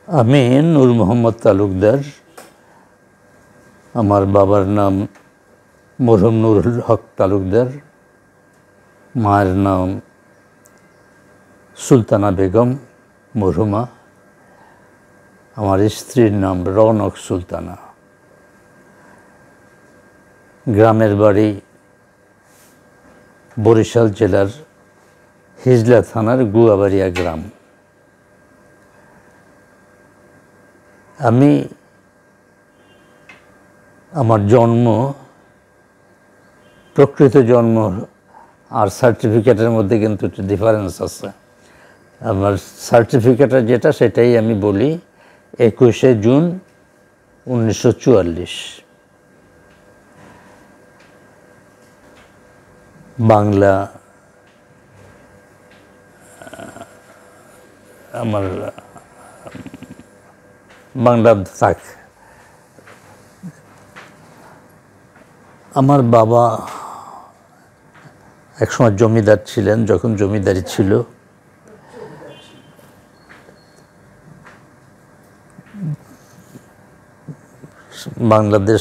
আমি নূর মোহাম্মদ তালুকদার। আমার বাবার নাম মরহুম নুরুল হক তালুকদার, মায়ের নাম সুলতানা বেগম মরহুমা, আমার স্ত্রীর নাম রৌনক সুলতানা। গ্রামের বাড়ি বরিশাল জেলার হিজলা থানার গুয়াবাড়িয়া গ্রাম। আমার জন্ম, প্রকৃত জন্ম আর সার্টিফিকেটের মধ্যে কিন্তু একটু ডিফারেন্স আছে। আমার সার্টিফিকেটের যেটা সেটাই আমি বলি, 21শে জুন 1944। বাংলা আমার বাংলা থাক। আমার বাবা একসময় জমিদার ছিলেন। যখন জমিদারি ছিল, বাংলাদেশ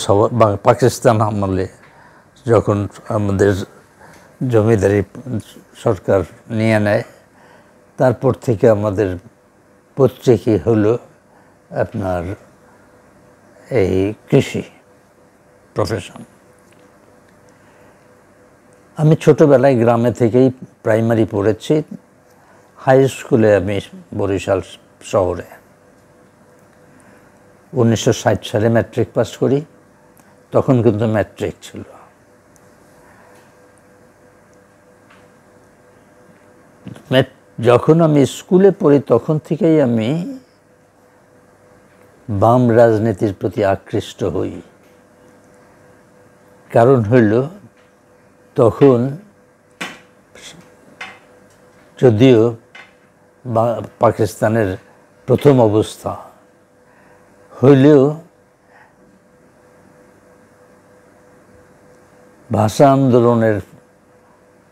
পাকিস্তান আমলে যখন আমাদের জমিদারি সরকার নিয়ে নেয়, তারপর থেকে আমাদের পৈতৃকই হলো আপনার এই কৃষি প্রফেশন। আমি ছোটোবেলায় গ্রামে থেকেই প্রাইমারি পড়েছি। হাই স্কুলে আমি বরিশাল শহরে 1960 সালে ম্যাট্রিক পাস করি। তখন কিন্তু ম্যাট্রিক ছিল। যখন আমি স্কুলে পড়ি তখন থেকেই আমি বাম রাজনীতির প্রতি আকৃষ্ট হই। কারণ হইল, তখন যদিও পাকিস্তানের প্রথম অবস্থা হইলেও ভাষা আন্দোলনের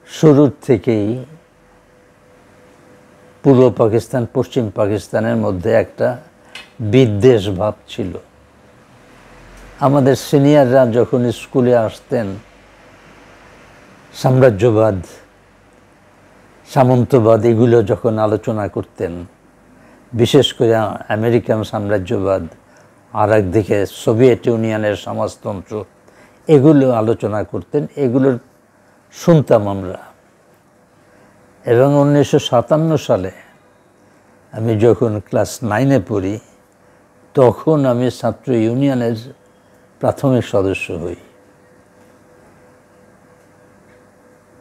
শুরুর থেকেই পূর্ব পাকিস্তান পশ্চিম পাকিস্তানের মধ্যে একটা বিদ্বেষ ভাব ছিল। আমাদের সিনিয়ররা যখন স্কুলে আসতেন, সাম্রাজ্যবাদ, সামন্তবাদ এগুলো যখন আলোচনা করতেন, বিশেষ করে আমেরিকান সাম্রাজ্যবাদ আর একদিকে সোভিয়েত ইউনিয়নের সমাজতন্ত্র, এগুলো আলোচনা করতেন। এগুলো শুনতাম আমরা। এবং 1957 সালে আমি যখন ক্লাস 9-এ পড়ি, তখন আমি ছাত্র ইউনিয়নের প্রাথমিক সদস্য হই।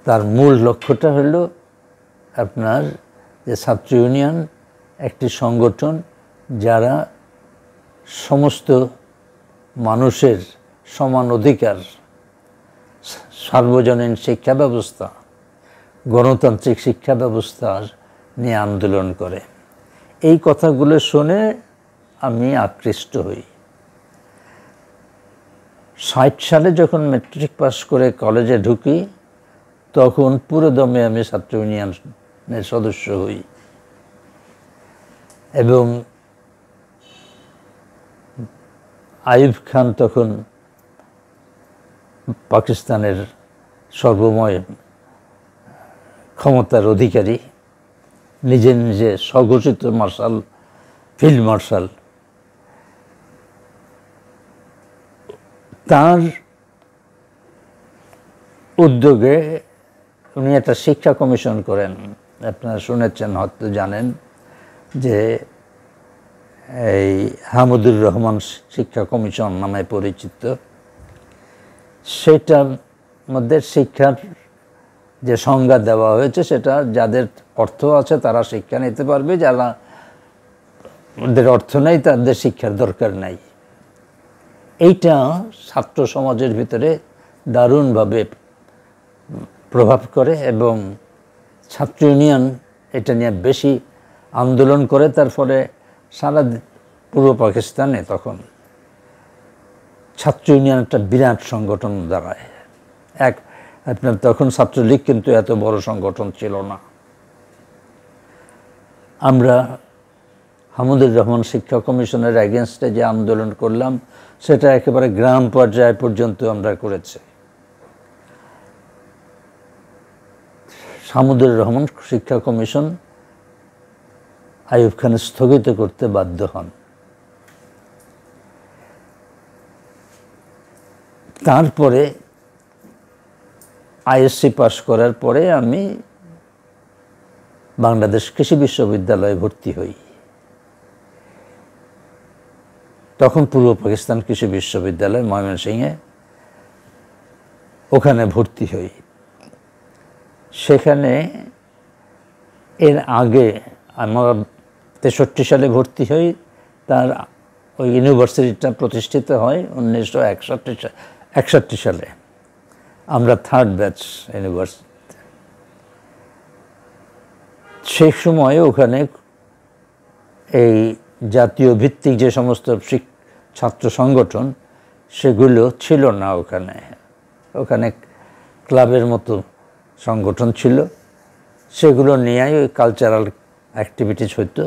তার মূল লক্ষ্যটা হলো আপনার যে ছাত্র ইউনিয়ন একটি সংগঠন যারা সমস্ত মানুষের সমান অধিকার, সার্বজনীন শিক্ষা ব্যবস্থা, গণতান্ত্রিক শিক্ষা ব্যবস্থা নিয়ে আন্দোলন করে। এই কথাগুলো শুনে আমি আকৃষ্ট হই। 60 সালে যখন ম্যাট্রিক পাস করে কলেজে ঢুকি, তখন পুরোদমে আমি ছাত্র ইউনিয়নের সদস্য হই। এবং আইয়ুব খান তখন পাকিস্তানের সর্বময় ক্ষমতার অধিকারী, নিজে নিজে স্বঘোষিত মার্শাল, ফিল্ড মার্শাল। তার উদ্যোগে উনি একটা শিক্ষা কমিশন করেন। আপনারা শুনেছেন, হয়তো জানেন যে এই হামিদুর রহমান শিক্ষা কমিশন নামে পরিচিত। সেটার মধ্যে শিক্ষার যে সংজ্ঞা দেওয়া হয়েছে, সেটা যাদের অর্থ আছে তারা শিক্ষা নিতে পারবে, যাদের অর্থ নেই তাদের শিক্ষার দরকার নাই। এইটা ছাত্র সমাজের ভিতরে দারুণভাবে প্রভাব করে এবং ছাত্র ইউনিয়ন এটা নিয়ে বেশি আন্দোলন করে। তার ফলে সারা পূর্ব পাকিস্তানে তখন ছাত্র ইউনিয়ন একটা বিরাট সংগঠন দাঁড়ায়। আপনার তখন ছাত্রলীগ কিন্তু এত বড় সংগঠন ছিল না। আমরা হামিদুর রহমান শিক্ষা কমিশনের এগেনস্টে যে আন্দোলন করলাম সেটা একেবারে গ্রাম পর্যায় পর্যন্ত আমরা করেছি। হামিদুর রহমান শিক্ষা কমিশন আইয়ুব খান স্থগিত করতে বাধ্য হন। তারপরে আইএসসি পাস করার পরে আমি বাংলাদেশ কৃষি বিশ্ববিদ্যালয়ে ভর্তি হই। তখন পূর্ব পাকিস্তান কৃষি বিশ্ববিদ্যালয় ময়মনসিংহে, ওখানে ভর্তি হই। সেখানে এর আগে আমরা 63 সালে ভর্তি হই, তার ওই ইউনিভার্সিটিটা প্রতিষ্ঠিত হয় 1961 সালে। আমরা থার্ড ব্যাচ ইউনিভার্সিটি। সেই সময় ওখানে এই জাতীয় ভিত্তিক যে সমস্ত ছাত্র সংগঠন সেগুলো ছিল না। ওখানে ক্লাবের মতো সংগঠন ছিল, সেগুলো নিয়েই ওই কালচারাল অ্যাক্টিভিটিস হতো।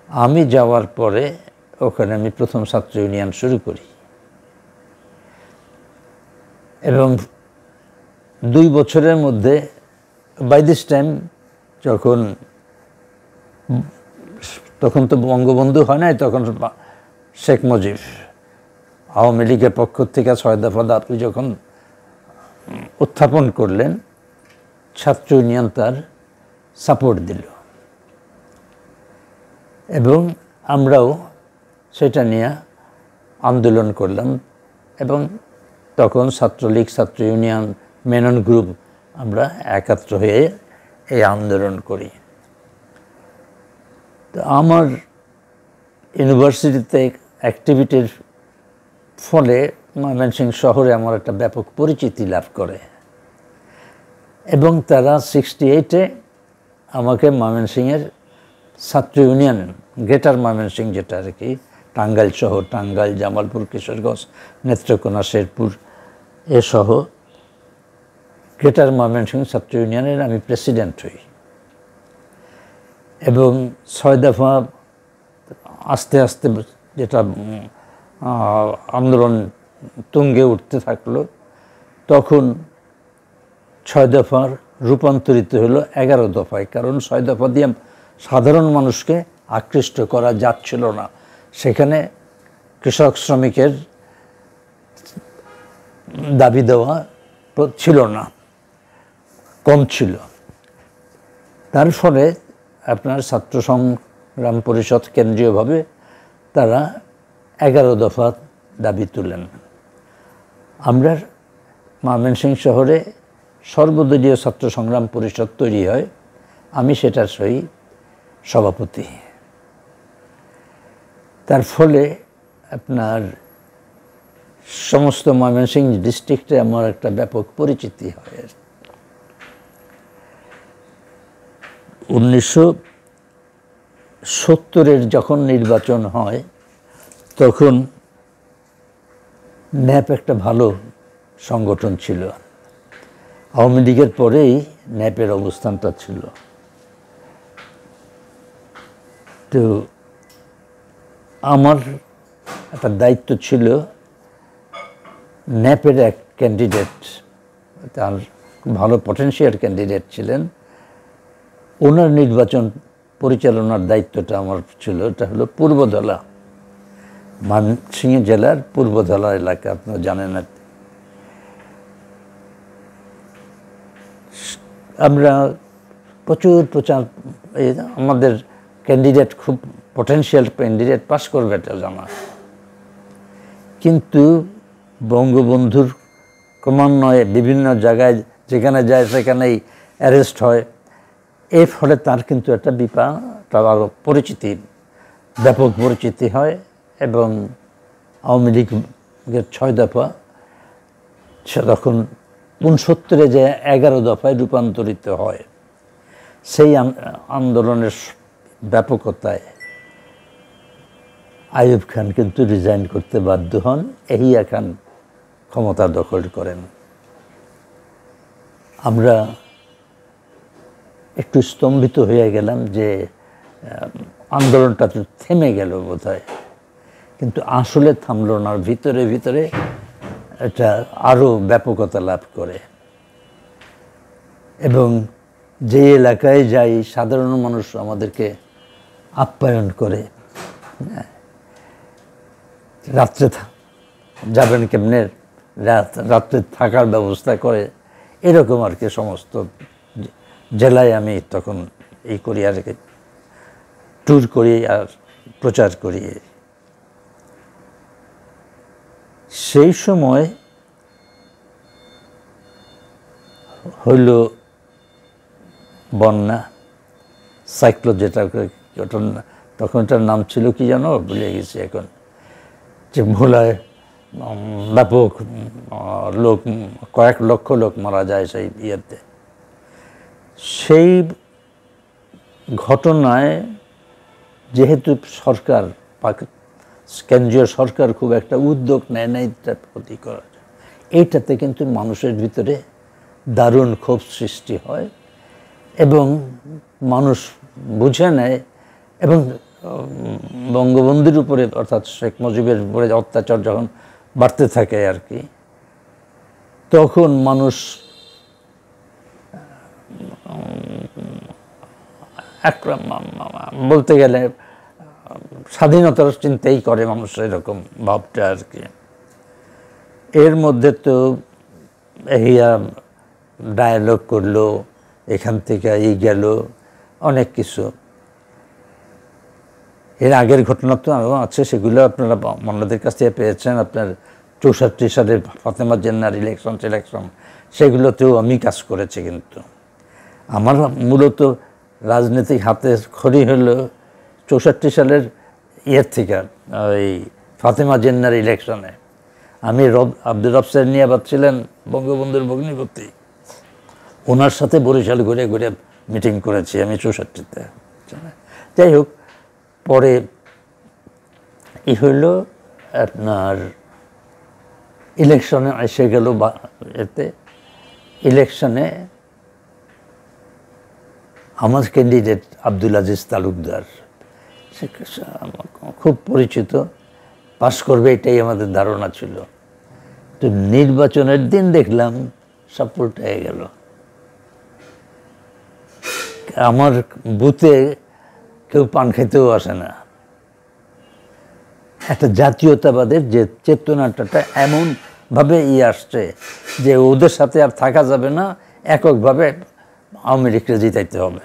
আমি যাওয়ার পরে ওখানে আমি প্রথম ছাত্র ইউনিয়ন শুরু করি এবং 2 বছরের মধ্যে বাই দিস টাইম তখন তো বঙ্গবন্ধু হয় নাই, তখন শেখ মুজিব আওয়ামী লীগের পক্ষ থেকে 6 দফা দাবি যখন উত্থাপন করলেন, ছাত্র ইউনিয়ন তার সাপোর্ট দিল এবং আমরাও সেটা নিয়ে আন্দোলন করলাম। এবং তখন ছাত্রলীগ, ছাত্র ইউনিয়ন, মেনন গ্রুপ আমরা একাত্র হয়ে এই আন্দোলন করি। তো আমার ইউনিভার্সিটিতে অ্যাক্টিভিটির ফলে ময়মনসিংহ শহরে আমার একটা ব্যাপক পরিচিতি লাভ করে এবং তারা 68-এ আমাকে ময়মনসিংহের ছাত্র ইউনিয়ন, গ্রেটার ময়মনসিংহ যেটা আর কি, টাঙ্গাইল শহর, টাঙ্গাইল, জামালপুর, কিশোরগঞ্জ, নেত্রকোনা, শেরপুর এসহ গ্রেটার ময়মনসিংহ ছাত্র ইউনিয়নের আমি প্রেসিডেন্ট হই এবং 6 দফা আস্তে আস্তে যেটা আন্দোলন তুঙ্গে উঠতে থাকলো, তখন 6 দফার রূপান্তরিত হলো 11 দফায়। কারণ 6 দফা দিয়ে সাধারণ মানুষকে আকৃষ্ট করা যাচ্ছিল না, সেখানে কৃষক শ্রমিকের দাবি দেওয়া ছিল না, কম ছিল। তার ফলে আপনার ছাত্র সংগ্রাম পরিষদ কেন্দ্রীয়ভাবে তারা 11 দফা দাবি তুলেন। আমরা ময়মনসিংহ শহরে সর্বদলীয় ছাত্র সংগ্রাম পরিষদ তৈরি হয়, আমি সেটার সভাপতি। তার ফলে আপনার সমস্ত ময়মনসিংহ ডিস্ট্রিক্টে আমার একটা ব্যাপক পরিচিতি হয়। 1970-এর যখন নির্বাচন হয় তখন ন্যাপ একটা ভালো সংগঠন ছিল। আওয়ামী লীগের পরেই ন্যাপের অবস্থানটা ছিল। তো আমার একটা দায়িত্ব ছিল, ন্যাপের এক ক্যান্ডিডেট, তার ভালো পটেনশিয়াল ক্যান্ডিডেট ছিলেন, ওনার নির্বাচন পরিচালনার দায়িত্বটা আমার ছিল। এটা হলো পূর্বধলা, ময়মনসিংহ জেলার পূর্বধলা এলাকা, আপনারা জানেন। আমরা প্রচুর আমাদের ক্যান্ডিডেট খুব পটেনশিয়াল ক্যান্ডিডেট পাস করবে এটা জানা, কিন্তু বঙ্গবন্ধুর ক্রমান্বয়ে বিভিন্ন জায়গায় যেখানে যায় সেখানেই অ্যারেস্ট হয়। এর ফলে তার কিন্তু একটা তার আরও ব্যাপক পরিচিতি হয় এবং আওয়ামী লীগের 6 দফা সে তখন 69-এ যে 11 দফায় রূপান্তরিত হয়। সেই আন্দোলনের ব্যাপকতায় আইয়ুব খান কিন্তু রিজাইন করতে বাধ্য হন, এহিয়া খান ক্ষমতা দখল করেন। আমরা একটু স্তম্ভিত হয়ে গেলাম যে আন্দোলনটা তো থেমে গেল বোধহয়, কিন্তু আসলে থামলো না। ভিতরে ভিতরে এটা আরও ব্যাপকতা লাভ করে এবং যে এলাকায় যাই সাধারণ মানুষ আমাদেরকে আপ্যায়ন করে। রাত্রে যাবেন কেমনে, রাত্রে থাকার ব্যবস্থা করে, এরকম আর কি। সমস্ত জেলায় আমি তখন এই করি আর কি, ট্যুর করি আর প্রচার করি। সেই সময় হইল বন্যা, সাইক্লোন, যেটা তখন এটার নাম ছিল কি জানো, ভুলে গেছি এখন, যে ভোলায় ব্যাপক লোক, কয়েক লক্ষ লোক মারা যায় সেই ইয়েতে। সেই ঘটনায় যেহেতু সরকার, কেন্দ্রীয় সরকার খুব একটা উদ্যোগ নেয় না এটার প্রতি করার, এইটাতে কিন্তু মানুষের ভিতরে দারুণ ক্ষোভ সৃষ্টি হয় এবং মানুষ বুঝে নেয়। এবং বঙ্গবন্ধুর উপরে অর্থাৎ শেখ মুজিবের উপরে অত্যাচার যখন বাড়তে থাকে আর কি, তখন মানুষ বলতে গেলে স্বাধীনতার চিন্তাই করে মানুষ, এরকম ভাবটা আর কি। এর মধ্যে তো এহিয়া ডায়ালগ করলো, এখান থেকে এই গেল, অনেক কিছু। এর আগের ঘটনা তো আরও আছে, সেগুলো আপনারা আমাদের কাছ থেকে পেয়েছেন। আপনার 64 সালের ফাতেমা জিন্নাহর সিলেকশন, সেগুলোতেও আমি কাজ করেছি। কিন্তু আমার মূলত রাজনৈতিক হাতে খড়ি হলো 64 সালের ইয়ের থেকে, ওই ফাতেমা জিন্নাহর ইলেকশনে। আমি আব্দুর রব সাহেব নিয়াবাদ ছিলেন বঙ্গবন্ধুর ভগ্নিপতি, ওনার সাথে বরিশাল ঘুরে ঘুরে মিটিং করেছি আমি 64-তে। যাই হোক, পরে ই হইল আপনার ইলেকশনে এসে গেল। এতে ইলেকশনে আমার ক্যান্ডিডেট আব্দুল আজিজ তালুকদার, সে খুব পরিচিত, পাশ করবে এটাই আমাদের ধারণা ছিল। তো নির্বাচনের দিন দেখলাম সব উল্টে গেল। আমার বুথে কেউ পান খেতেও আসে না। একটা জাতীয়তাবাদের যে চেতনাটা এমনভাবে আসছে যে ওদের সাথে আর থাকা যাবে না, এককভাবে আওয়ামী লীগকে জিতাইতে হবে।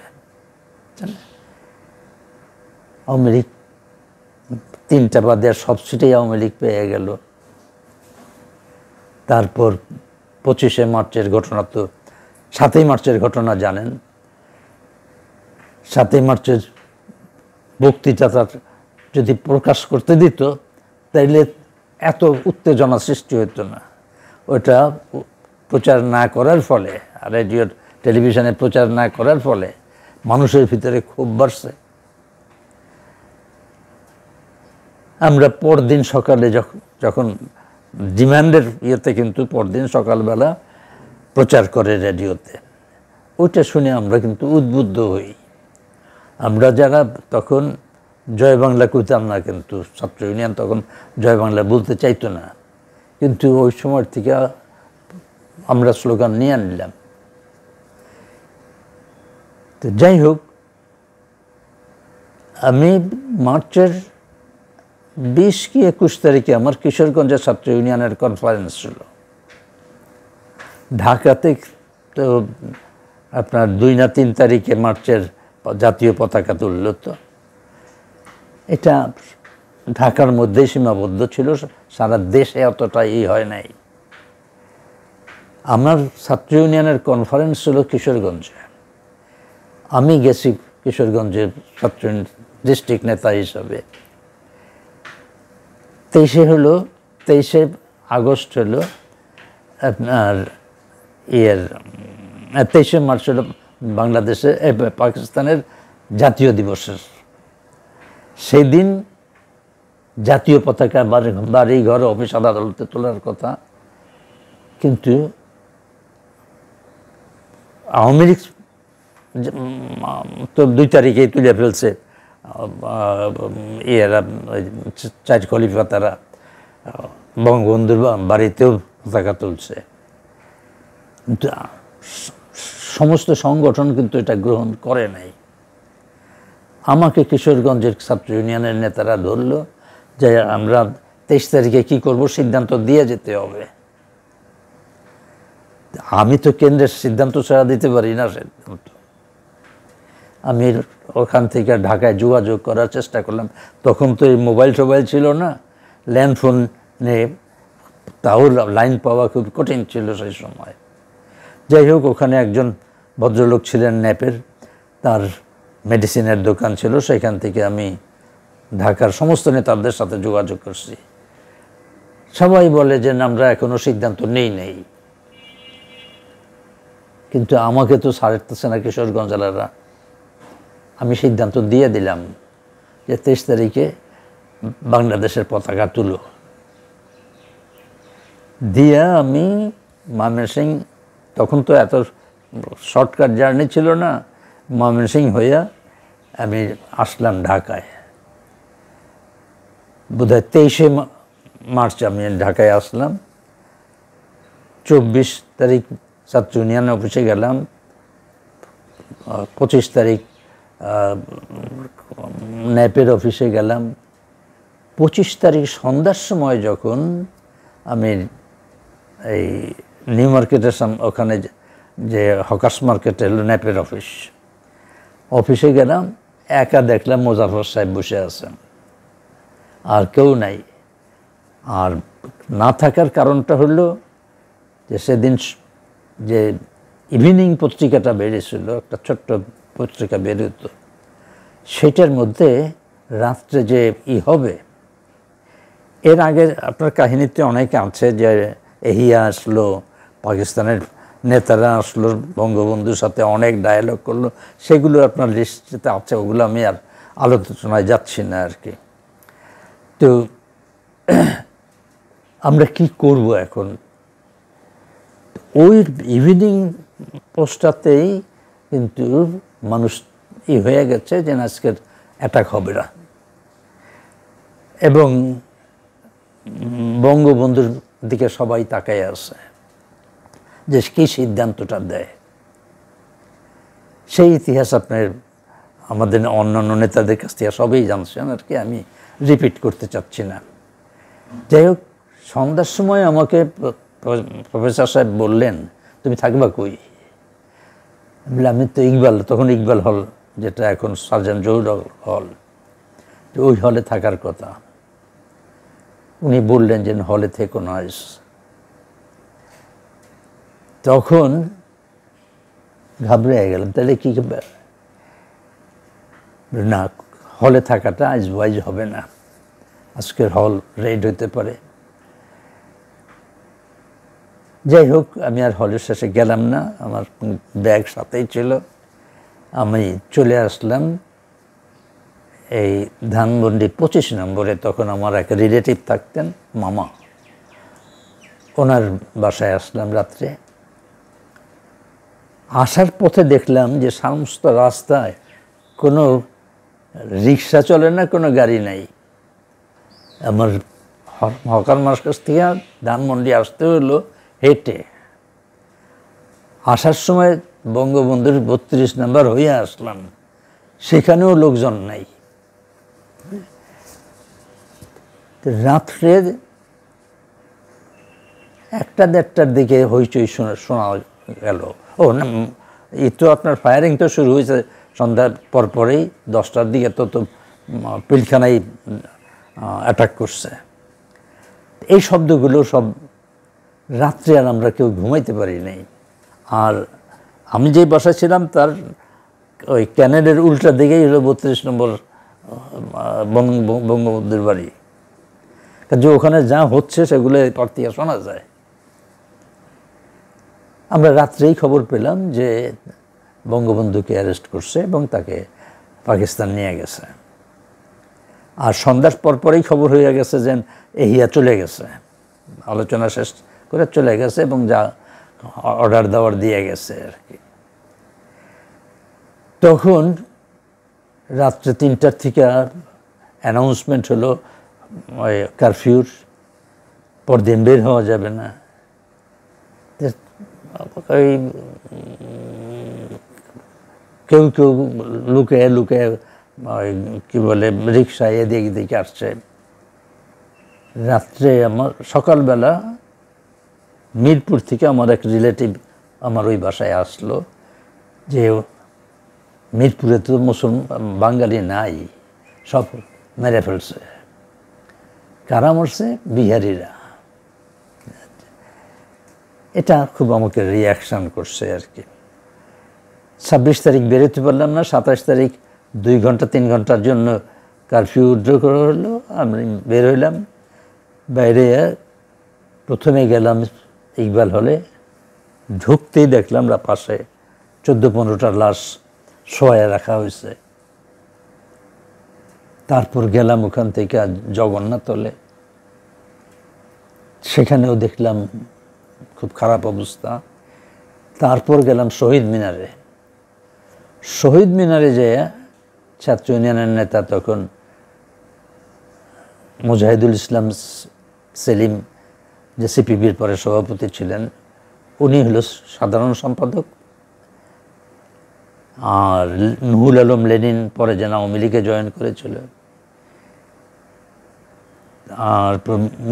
আওয়ামী লীগ 3টা বাদে সব সিটেই আওয়ামী লীগ পেয়ে গেল। তারপর 25শে মার্চের ঘটনা, তো 7ই মার্চের ঘটনা জানেন। 7ই মার্চের বক্তৃতা যদি প্রকাশ করতে দিত তাইলে এত উত্তেজনা সৃষ্টি হতো না। ওটা প্রচার না করার ফলে, রেডিও টেলিভিশনে প্রচার না করার ফলে মানুষের ভিতরে ক্ষোভ বাড়ছে। আমরা পরদিন সকালে যখন ডিমান্ডের ইয়েতে, কিন্তু পরদিন সকালবেলা প্রচার করে রেডিওতে, ওইটা শুনে আমরা কিন্তু উদ্বুদ্ধ হই। আমরা যারা তখন জয় বাংলা কইতাম না, কিন্তু ছাত্র ইউনিয়ন তখন জয় বাংলা বলতে চাইতো না, কিন্তু ওই সময় থেকে আমরা স্লোগান নিয়ে নিলাম। তো যাই হোক, আমি মার্চের 20 কি 21 তারিখে আমার কিশোরগঞ্জের ছাত্র ইউনিয়নের কনফারেন্স ছিল। ঢাকাতে তো আপনার 2 না 3 তারিখে মার্চের জাতীয় পতাকা তুলল। তো এটা ঢাকার মধ্যেই সীমাবদ্ধ ছিল, সারা দেশে অতটা হয় নাই। আমার ছাত্র ইউনিয়নের কনফারেন্স ছিল কিশোরগঞ্জে। আমি গেছি কিশোরগঞ্জের ছাত্র ডিস্ট্রিক্ট নেতা হিসাবে। 23শে আগস্ট হলো আপনার 23শে মার্চ হলো বাংলাদেশে পাকিস্তানের জাতীয় দিবসের। সেই দিন জাতীয় পতাকা বাড়ি ঘর অফিস আদালতে তোলার কথা, কিন্তু আওয়ামী লীগ তো 2 তারিখেই তুলে ফেলছে, এরা চার খলিফা তারা বঙ্গবন্ধুর বাড়িতেও পতাকা তুলছে। সমস্ত সংগঠন কিন্তু এটা গ্রহণ করে নাই। আমাকে কিশোরগঞ্জের ছাত্র ইউনিয়নের নেতারা ধরলো যে আমরা 23 তারিখে কি করব সিদ্ধান্ত দিয়ে যেতে হবে। আমি তো কেন্দ্রের সিদ্ধান্ত ছাড়া দিতে পারি না সিদ্ধান্ত। আমি ওখান থেকে ঢাকায় যোগাযোগ করার চেষ্টা করলাম। তখন তো এই মোবাইল টোবাইল ছিল না, ল্যান্ডফোনে তাও লাইন পাওয়া খুব কঠিন ছিল সেই সময়। যাই হোক, ওখানে একজন ভদ্রলোক ছিলেন ন্যাপের, তার মেডিসিনের দোকান ছিল, সেখান থেকে আমি ঢাকার সমস্ত নেতাদের সাথে যোগাযোগ করছি। সবাই বলে যে আমরা এখনো সিদ্ধান্ত নেই। কিন্তু আমাকে তো ছাড়তেছে না কিশোরগঞ্জ জেলারা। আমি সিদ্ধান্ত দিয়ে দিলাম যে 23 তারিখে বাংলাদেশের পতাকা তুলো। দিয়া আমি ময়মনসিংহ, তখন তো এত শর্টকাট জার্নি ছিল না, ময়মনসিংহ হইয়া আমি আসলাম ঢাকায়। বোধহয় 23শে মার্চ আমি ঢাকায় আসলাম। 24 তারিখ ছাত্র ইউনিয়ন অফিসে গেলাম, 25 তারিখ ন্যাপের অফিসে গেলাম। 25 তারিখ সন্ধ্যার সময় যখন আমি এই নিউ মার্কেটের ওখানে যে হকার্স মার্কেটে ন্যাপের অফিসে গেলাম, একা দেখলাম মোজাফর সাহেব বসে আছেন, আর কেউ নাই। আর না থাকার কারণটা হলো যে সেদিন যে ইভিনিং পত্রিকাটা বেরিয়েছিল, একটা ছোট্ট পত্রিকা বেরোত, সেটার মধ্যে রাত্রে যে হবে, এর আগে আপনার কাহিনীতে অনেকে আছে যে এহিয়া আসলো, পাকিস্তানের নেতারা আসলো, বঙ্গবন্ধুর সাথে অনেক ডায়ালগ করলো, সেগুলো আপনার লিস্টে আছে, ওগুলো আমি আর আলোচনায় যাচ্ছি না আর কি। তো আমরা কি করব এখন? ওই ইভিনিং পোস্টটাতেই কিন্তু মানুষ হয়ে গেছে যে আজকের অ্যাটাক হবে না, এবং বঙ্গবন্ধুর দিকে সবাই তাকায় আছে যে কী সিদ্ধান্তটা দেয়। সেই ইতিহাস আপনার আমাদের অন্যান্য নেতাদের কাছ থেকে সবই জানছেন আর কি, আমি রিপিট করতে চাচ্ছি না। যাই হোক, সন্ধ্যার সময় আমাকে প্রফেসর সাহেব বললেন, তুমি থাকবা কই? আমি তো তখন ইকবাল হল, যেটা এখন সার্জেন্ট জহুর হল, ওই হলে থাকার কথা। উনি বললেন যে হলে থেকো না। তখন ঘাবড়ে গেলাম, তাহলে কি না, হলে থাকাটা আইজ হবে না, আজকের হল রেড হতে পারে। যাই হোক, আমি আর হলের শেষে গেলাম না, আমার ব্যাগ সাথেই ছিল। আমি চলে আসলাম এই ধানমন্ডি 25 নম্বরে। তখন আমার এক রিলেটিভ থাকতেন, মামা, ওনার বাসায় আসলাম রাত্রে। আসার পথে দেখলাম যে সমস্ত রাস্তায় কোনো রিক্সা চলে না, কোনো গাড়ি নাই। আমার হকার মার্কেট থেকে ধানমন্ডি আসতে হলো হেঁটে। আসার সময় বঙ্গবন্ধুর 32 নম্বর হয়ে আসলাম, সেখানেও লোকজন নাই। রাত্রে 1টা-1:30টার দিকে হইচই শোনা গেল। ও না, এই তো আপনার ফায়ারিং তো শুরু হয়েছে সন্ধ্যার পরপরেই, 10টার দিকে তো পিলখানায় অ্যাটাক করছে। এই শব্দগুলো সব রাত্রে আর আমরা কেউ ঘুমাইতে পারি নাই। আর আমি যেই বাসায় ছিলাম তার ওই ক্যানেলের উল্টা দিকেই হলো 32 নম্বর বঙ্গবন্ধুর বাড়ি, যে ওখানে যা হচ্ছে সেগুলো পর থেকে শোনা যায়। আমরা রাত্রেই খবর পেলাম যে বঙ্গবন্ধুকে অ্যারেস্ট করছে এবং তাকে পাকিস্তান নিয়ে গেছে। আর সন্ধ্যার পরপরেই খবর হয়ে গেছে যে এহিয়া চলে গেছে, আলোচনা শেষ করে চলে গেছে এবং যা অর্ডার দেওয়ার দিয়ে গেছে আর কি। তখন রাত্রে 3টার থেকে অ্যানাউন্সমেন্ট হলো ওই কারফিউর, পরদিন বের হওয়া যাবে না। ওই কেউ কেউ লুকিয়ে লুকিয়ে ওই কী বলে রিক্সায় এদিকে এদিকে আসছে। রাত্রে আমার সকালবেলা মিরপুর থেকে আমার এক রিলেটিভ আমার ওই বাসায় আসলো যে মিরপুরে তো বাঙালি নাই, সব মেরে ফেলছে। কারা মরছে? বিহারিরা। এটা খুব আমাকে রিয়াকশান করছে আর কি। 26 তারিখ বেরোতে পারলাম না। 27 তারিখ 2 ঘন্টা 3 ঘন্টার জন্য কারফিউ উইথড্র করা হলো। আমি বের হইলাম, বাইরে প্রথমে গেলাম ইকবাল হলে। ঢুকতেই দেখলাম পাশে 14-15টা লাশ শোয়ায় রাখা হয়েছে। তারপর গেলাম ওখান থেকে জগন্নাথ হলে, সেখানেও দেখলাম খুব খারাপ অবস্থা। তারপর গেলাম শহীদ মিনারে। শহীদ মিনারে যেয়ে ছাত্র ইউনিয়নের নেতা তখন মুজাহিদুল ইসলাম সেলিম, যে সিপিবির পরে সভাপতি ছিলেন, উনি হলো সাধারণ সম্পাদক। আর নুহুল আলম লেনিন পরে যেন আওয়ামী লীগে জয়েন করেছিল। আর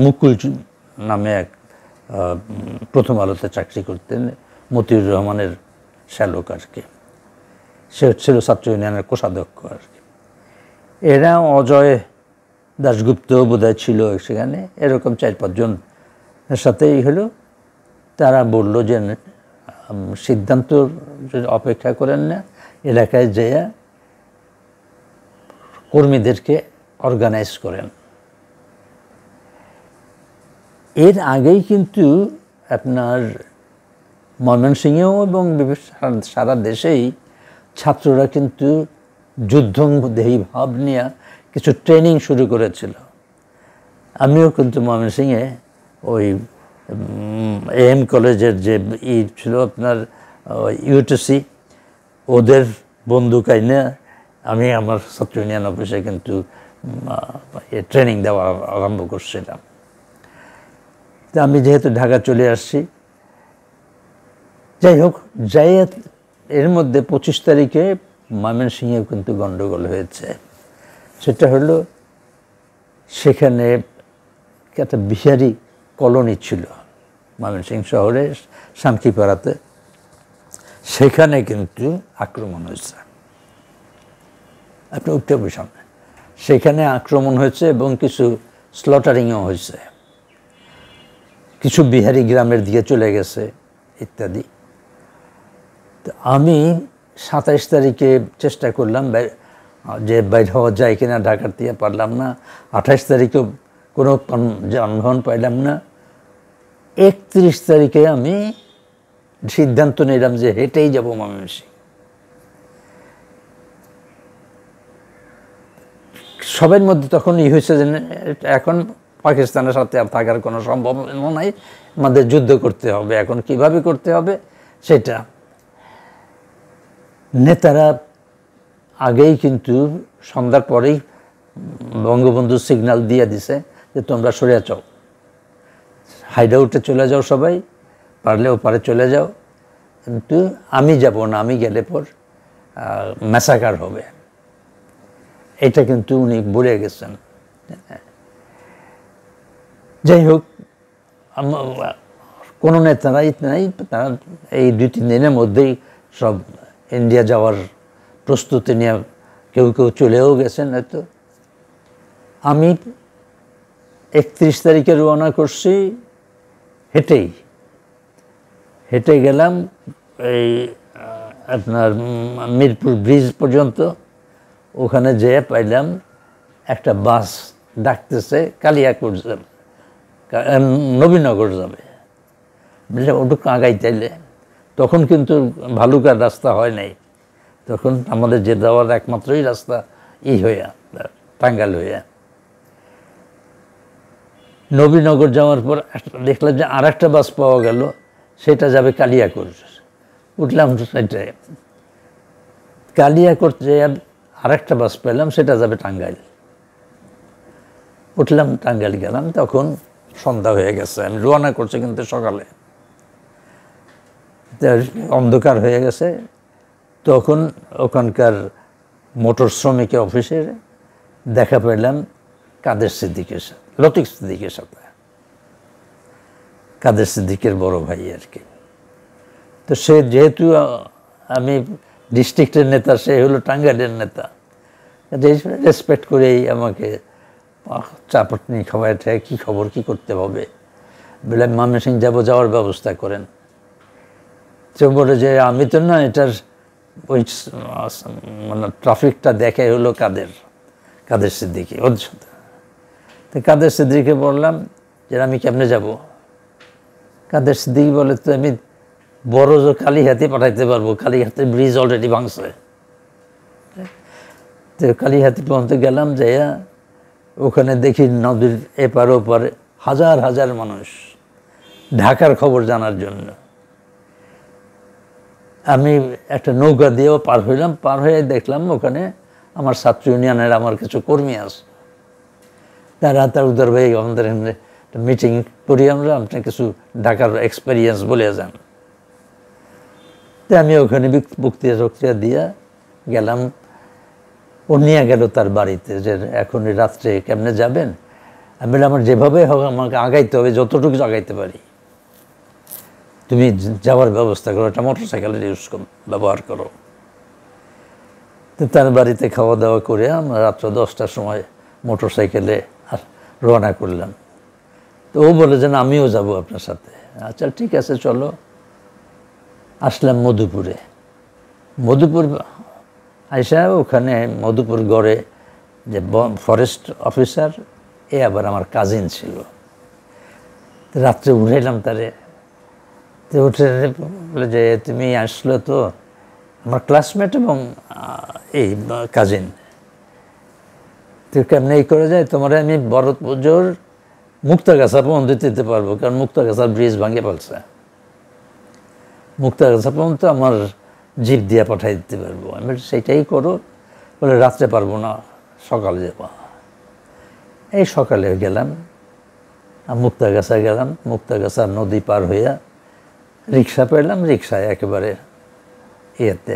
মুকুল নামে এক প্রথম আলোতে চাকরি করতেন, মতিউর রহমানের শ্যালক আর কি, সে ছিল ছাত্র ইউনিয়নের কোষাধ্যক্ষ আর কি। এরা অজয় দাশগুপ্ত বোধহয় ছিল সেখানে। এরকম 4-5 জনের সাথেই হলো। তারা বলল যে সিদ্ধান্ত অপেক্ষা করেন না, এলাকায় যেয়ে কর্মীদেরকে অর্গানাইজ করেন। এর আগেই কিন্তু আপনার ময়মনসিংহেও এবং সারা দেশেই ছাত্ররা কিন্তু যুদ্ধদেহী ভাব নিয়ে কিছু ট্রেনিং শুরু করেছিল। আমিও কিন্তু ময়মনসিংহে ওই AM কলেজের যে ছিল আপনার ইউটিসি, ওদের বন্দুক আইনে আমি আমার ছাত্র ইউনিয়ন অফিসে কিন্তু ট্রেনিং দেওয়া আরম্ভ করছিলাম। তা আমি যেহেতু ঢাকা চলে আসছি, যাই হোক, এর মধ্যে 25 তারিখে ময়মনসিংহে কিন্তু গণ্ডগোল হয়েছে। সেটা হলো সেখানে একটা বিহারি কলোনি ছিল ময়মনসিংহ শহরে শান্তিপাড়াতে, সেখানে কিন্তু আক্রমণ হয়েছে। আপনি উঠতে বসান, সেখানে আক্রমণ হয়েছে এবং কিছু স্লটারিংও হয়েছে, কিছু বিহারি গ্রামের দিকে চলে গেছে ইত্যাদি। তো আমি 27 তারিখে চেষ্টা করলাম যে বাইর হওয়া যায় কিনা, ঢাকার দিয়ে পারলাম না। 28 তারিখেও কোনো যানবাহন পাইলাম না। 31 তারিখে আমি সিদ্ধান্ত নিলাম যে হেঁটেই যাব ময়মনসিংহ। সবার মধ্যে তখন হয়েছে যে এখন পাকিস্তানের সাথে আর থাকার কোনো সম্ভাবনা নাই, আমাদের যুদ্ধ করতে হবে। এখন কিভাবে করতে হবে সেটা নেতারা আগেই কিন্তু সন্ধ্যার পরেই বঙ্গবন্ধু সিগন্যাল দিয়ে দিছে যে তোমরা সরে যাও, হাইড আউটে চলে যাও, সবাই পারলে ওপারে চলে যাও, কিন্তু আমি যাব না, আমি গেলে পর ম্যাসাকার হবে। এটা কিন্তু উনি বলে গেছেন। যাই হোক, কোনো নেতারাই নাই, তারা এই 2-3 দিনের মধ্যেই সব ইন্ডিয়া যাওয়ার প্রস্তুতি নিয়ে কেউ কেউ চলেও গেছেন হয়তো। আমি 31 তারিখে রওনা করছি হেঁটে গেলাম এই আপনার মিরপুর ব্রিজ পর্যন্ত। ওখানে যেয়ে পাইলাম একটা বাস ডাকতেছে কালিয়াকোট যাবে, নবীনগর যাবে। ওটুকু আগাই চাইলে তখন কিন্তু ভালুকার রাস্তা হয় নাই, তখন আমাদের যে যাওয়ার একমাত্রই রাস্তা হইয়া টাঙ্গাইল হইয়া। নবীনগর যাওয়ার পর দেখলাম যে আর একটা বাস পাওয়া গেল, সেটা যাবে কালিয়াকোট। উঠলাম সেটাই, কালিয়াকোট যে আরেকটা বাস পেলাম, সেটা যাবে টাঙ্গাইল। উঠলাম, টাঙ্গাইল গেলাম, তখন সন্ধ্যা হয়ে গেছে, আমি রওনা করছি কিন্তু সকালে, অন্ধকার হয়ে গেছে। তখন ওখানকার মোটর শ্রমিকের অফিসে দেখা পেলাম কাদের সিদ্দিকের সাথে, লতিফ সিদ্দিকের সাথে, কাদের সিদ্দিকের বড় ভাই আর কি। তো সে যেহেতু আমি ডিস্ট্রিক্টের নেতা, সে হলো টাঙ্গাইলের নেতা, রেসপেক্ট করেই আমাকে চা পাটনি খাওয়ায়, কী খবর, কী করতে হবে বলে, ময়মনসিংহ যাওয়ার ব্যবস্থা করেন। তো বলে যে আমি তো না, এটার ওই মানে ট্রাফিকটা দেখে হলো কাদের সিদ্দিকি, ওর সাথে। তো কাদের সিদ্দিকে বললাম যে আমি কেমনে যাব। কাদের সিদ্দিকি বলে, তো আমি বড় কালীহাতি পাঠাইতে পারবো, কালীহাতির ব্রিজ অলরেডি ভাঙছে। তো কালীহাতি পর্যন্ত গেলাম, যাইয়া ওখানে দেখি নদীর এপার ওপারে হাজার হাজার মানুষ ঢাকার খবর জানার জন্য। আমি একটা নৌকা দিয়েও পার হইলাম, পার হয়ে দেখলাম ওখানে আমার ছাত্র ইউনিয়নের আমার কিছু কর্মী আছে, তারা উদার ভাই আমাদের মিটিং করি আমরা, আপনি কিছু ঢাকার এক্সপেরিয়েন্স বলে যান। তো আমি ওখানে বক্তৃতা দিয়ে গেলাম। ও নিয়ে গেল তার বাড়িতে, যে এখন রাত্রে কেমনে যাবেন। আমি বললাম আমার যেভাবে হোক আমাকে আগাইতে হবে, যতটুকু আগাইতে পারি, তুমি যাওয়ার ব্যবস্থা করো, একটা মোটরসাইকেলের ব্যবহার করো। তো তার বাড়িতে খাওয়া দাওয়া করে আমরা রাত্র 10টার সময় মোটরসাইকেলে রওনা করলাম। তো ও বলে যে আমিও যাব আপনার সাথে। আচ্ছা ঠিক আছে চলো। আসলাম মধুপুরে। মধুপুর আইসা ওখানে মধুপুর গড়ে যে ফরেস্ট অফিসার, এ আবার আমার কাজিন ছিল। রাত্রে উঠাইলাম তারে। তো উঠে বলে যে তুমি আসলো, তো আমার ক্লাসমেট এবং এই কাজিন, তো কেমনি এই করে যায়, তোমার আমি বরত পুজোর মুক্তাগাছা পর্যন্ত দিতে পারবো, কারণ মুক্তাগাছার ব্রিজ ভাঙে ফেলছে। মুক্তাগাছা পর্যন্ত আমার জিপ দিয়ে পাঠাই দিতে পারবো। আমি সেইটাই করো। বলে রাত্রে পারবো না, সকালে যাবো। এই সকালে গেলাম, মুক্তাগাছা গেলাম। মুক্তাগাছা নদী পার হইয়া রিক্সা পেলাম, রিক্সায় একেবারে ইয়েতে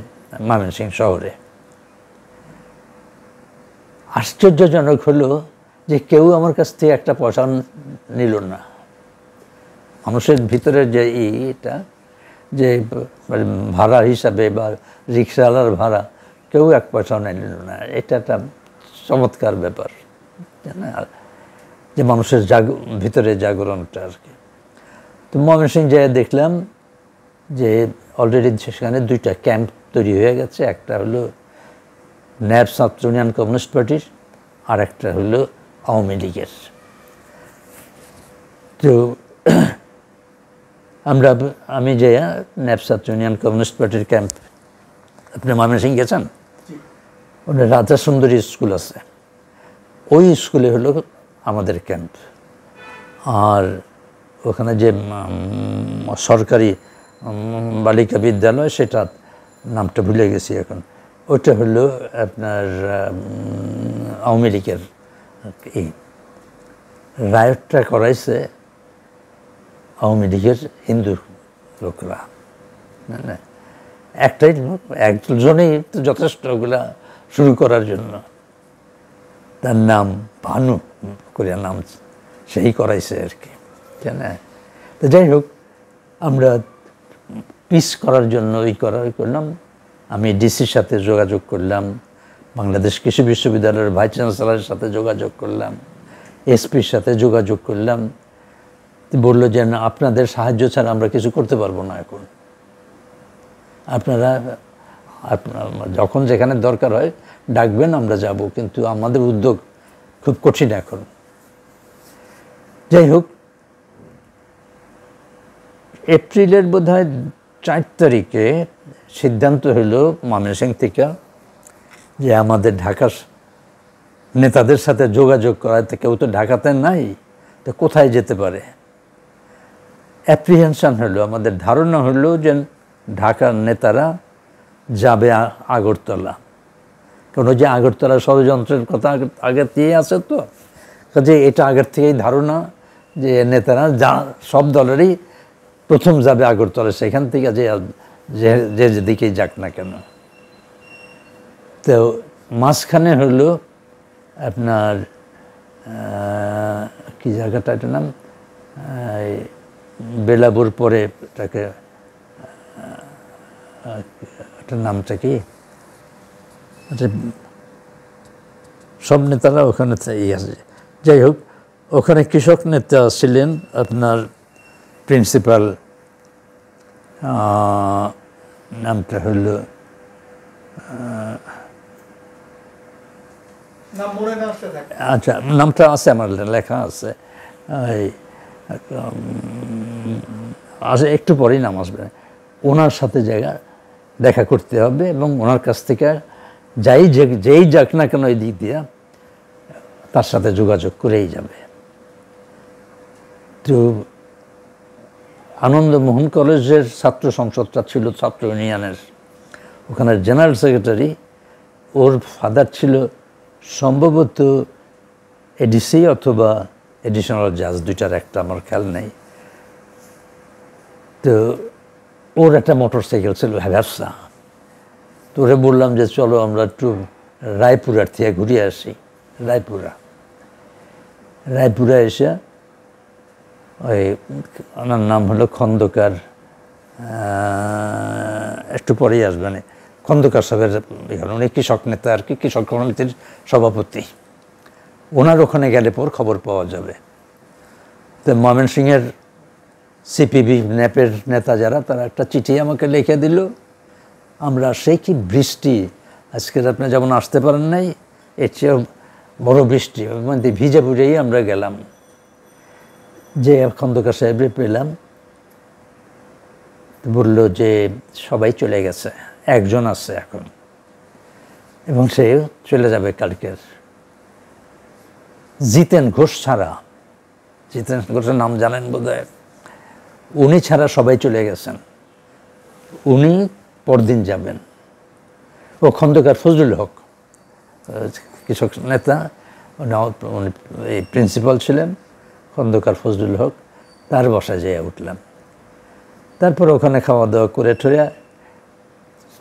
ময়মনসিংহ শহরে। আশ্চর্যজনক হলো যে কেউ আমার কাছ থেকে একটা পয়সা নিল না। মানুষের ভিতরে যে এটা যে ভাড়া হিসাবে বা রিক্সাওয়ালার ভাড়া, কেউ এক পয়সাও নিল না। এটা একটা চমৎকার ব্যাপার, যে মানুষের ভিতরে জাগরণটা আর কি। তো ময়মনসিংহ যেয়ে দেখলাম যে অলরেডি সেখানে 2টা ক্যাম্প তৈরি হয়ে গেছে। একটা হলো ন্যাপ, ছাত্র ইউনিয়ন কমিউনিস্ট পার্টির, আর একটা হলো আওয়ামী লীগের। তো আমি যে ন্যাপ, ছাত্র ইউনিয়ন কমিউনিস্ট পার্টির ক্যাম্প, আপনি ময়মনসিংহ গেছেন, ওটা রাজা সুন্দরী স্কুল আছে, ওই স্কুলে হলো আমাদের ক্যাম্প। আর ওখানে যে সরকারি বালিকা বিদ্যালয়, সেটা নামটা ভুলে গেছি এখন, ওইটা হলো আপনার আওয়ামী লীগের। এই রায়টটা করাইছে আওয়ামী লীগের হিন্দু লোকরা, না একটাই লোক, একজনেই তো যথেষ্ট ওগুলা শুরু করার জন্য। তার নাম ভানু করে নাম, সেই করাইছে আর কি, না। তো যাই হোক, আমরা পিস করার জন্য করলাম। আমি ডিসির সাথে যোগাযোগ করলাম, বাংলাদেশ কৃষি বিশ্ববিদ্যালয়ের ভাইস চ্যান্সেলরের সাথে যোগাযোগ করলাম, এসপির সাথে যোগাযোগ করলাম। বললো যে না, আপনাদের সাহায্য ছাড়া আমরা কিছু করতে পারবো না। এখন আপনারা যখন যেখানে দরকার হয় ডাকবেন, আমরা যাব, কিন্তু আমাদের উদ্যোগ খুব কঠিন এখন। যাই হোক, এপ্রিলের বোধহয় 4 তারিখে সিদ্ধান্ত হলো ময়মনসিংহ থেকে যে আমাদের ঢাকার নেতাদের সাথে যোগাযোগ করাতে, কেউ তো ঢাকাতে নাই, তো কোথায় যেতে পারে। অ্যাপ্রিহেনশন হলো, আমাদের ধারণা হলো যে ঢাকার নেতারা যাবে আগরতলা, কোনো যে আগরতলা ষড়যন্ত্রের কথা আগের থেকেই আছে, তো কাজে এটা আগের থেকেই ধারণা যে নেতারা সব দলেরই প্রথম যাবে আগরতলা, সেখান থেকে যে যেদিকেই যাক না কেন। তো মাঝখানে হলো আপনার কি জায়গাটা, এটার নাম বেলাবুর পরে, এটাকে এটার নামটা কি, আচ্ছা সব নেতারা ওখানে আছে। যাই হোক, ওখানে কৃষক নেতা ছিলেন আপনার প্রিন্সিপাল, নামটা হলো আচ্ছা নামটা আছে আমার লেখা আছে, একটু পরেই নাম আসবে। ওনার সাথে দেখা করতে হবে এবং ওনার কাছ থেকে যেই যাক না কেন এই দিক দিয়ে তার সাথে যোগাযোগ করেই যাবে। তো আনন্দমোহন কলেজের ছাত্র সংসদটা ছিল ছাত্র ইউনিয়নের, ওখানে জেনারেল সেক্রেটারি, ওর ফাদার ছিল সম্ভবত এডিসি অথবা এডিশনাল জাজ, দুইটার একটা, আমার খেয়াল নেই। তো ওর একটা মোটর সাইকেল ছিল ভ্যাবসা, তো ওরে বললাম যে চলো আমরা একটু রায়পুরার থেকে ঘুরে আসি। রায়পুরা এসে ওই ওনার নাম হলো খন্দকার, একটু পরেই আসবেন, খন্দকার সাহেবের, উনি কৃষক নেতা আর কি, কৃষক সমিতির সভাপতি, ওনার ওখানে গেলে পর খবর পাওয়া যাবে। তো ময়মনসিংহের সিপিবি ন্যাপের নেতা যারা, তারা একটা চিঠি আমাকে লিখে দিল। আমরা সেই কি বৃষ্টি, আজকে আপনি যেমন আসতে পারেন নাই, এর চেয়েও বড় বৃষ্টি, মানে ভিজে ভিজেই আমরা গেলাম। যে খন্দকার সাহেবরে পেলাম, বলল যে সবাই চলে গেছে, একজন আছে এখন এবং সে চলে যাবে কালকের। জিতেন ঘোষ ছাড়া, জিতেন ঘোষের নাম জানেন বোধহয়, উনি ছাড়া সবাই চলে গেছেন, উনি পরদিন যাবেন। ও খন্দকার ফজলুল হক, কৃষক নেতা, উনি প্রিন্সিপাল ছিলেন, খন্দকার ফজলুল হক, তার বাসায় যেয়ে উঠলাম। তারপর ওখানে খাওয়া দাওয়া করে ঠরে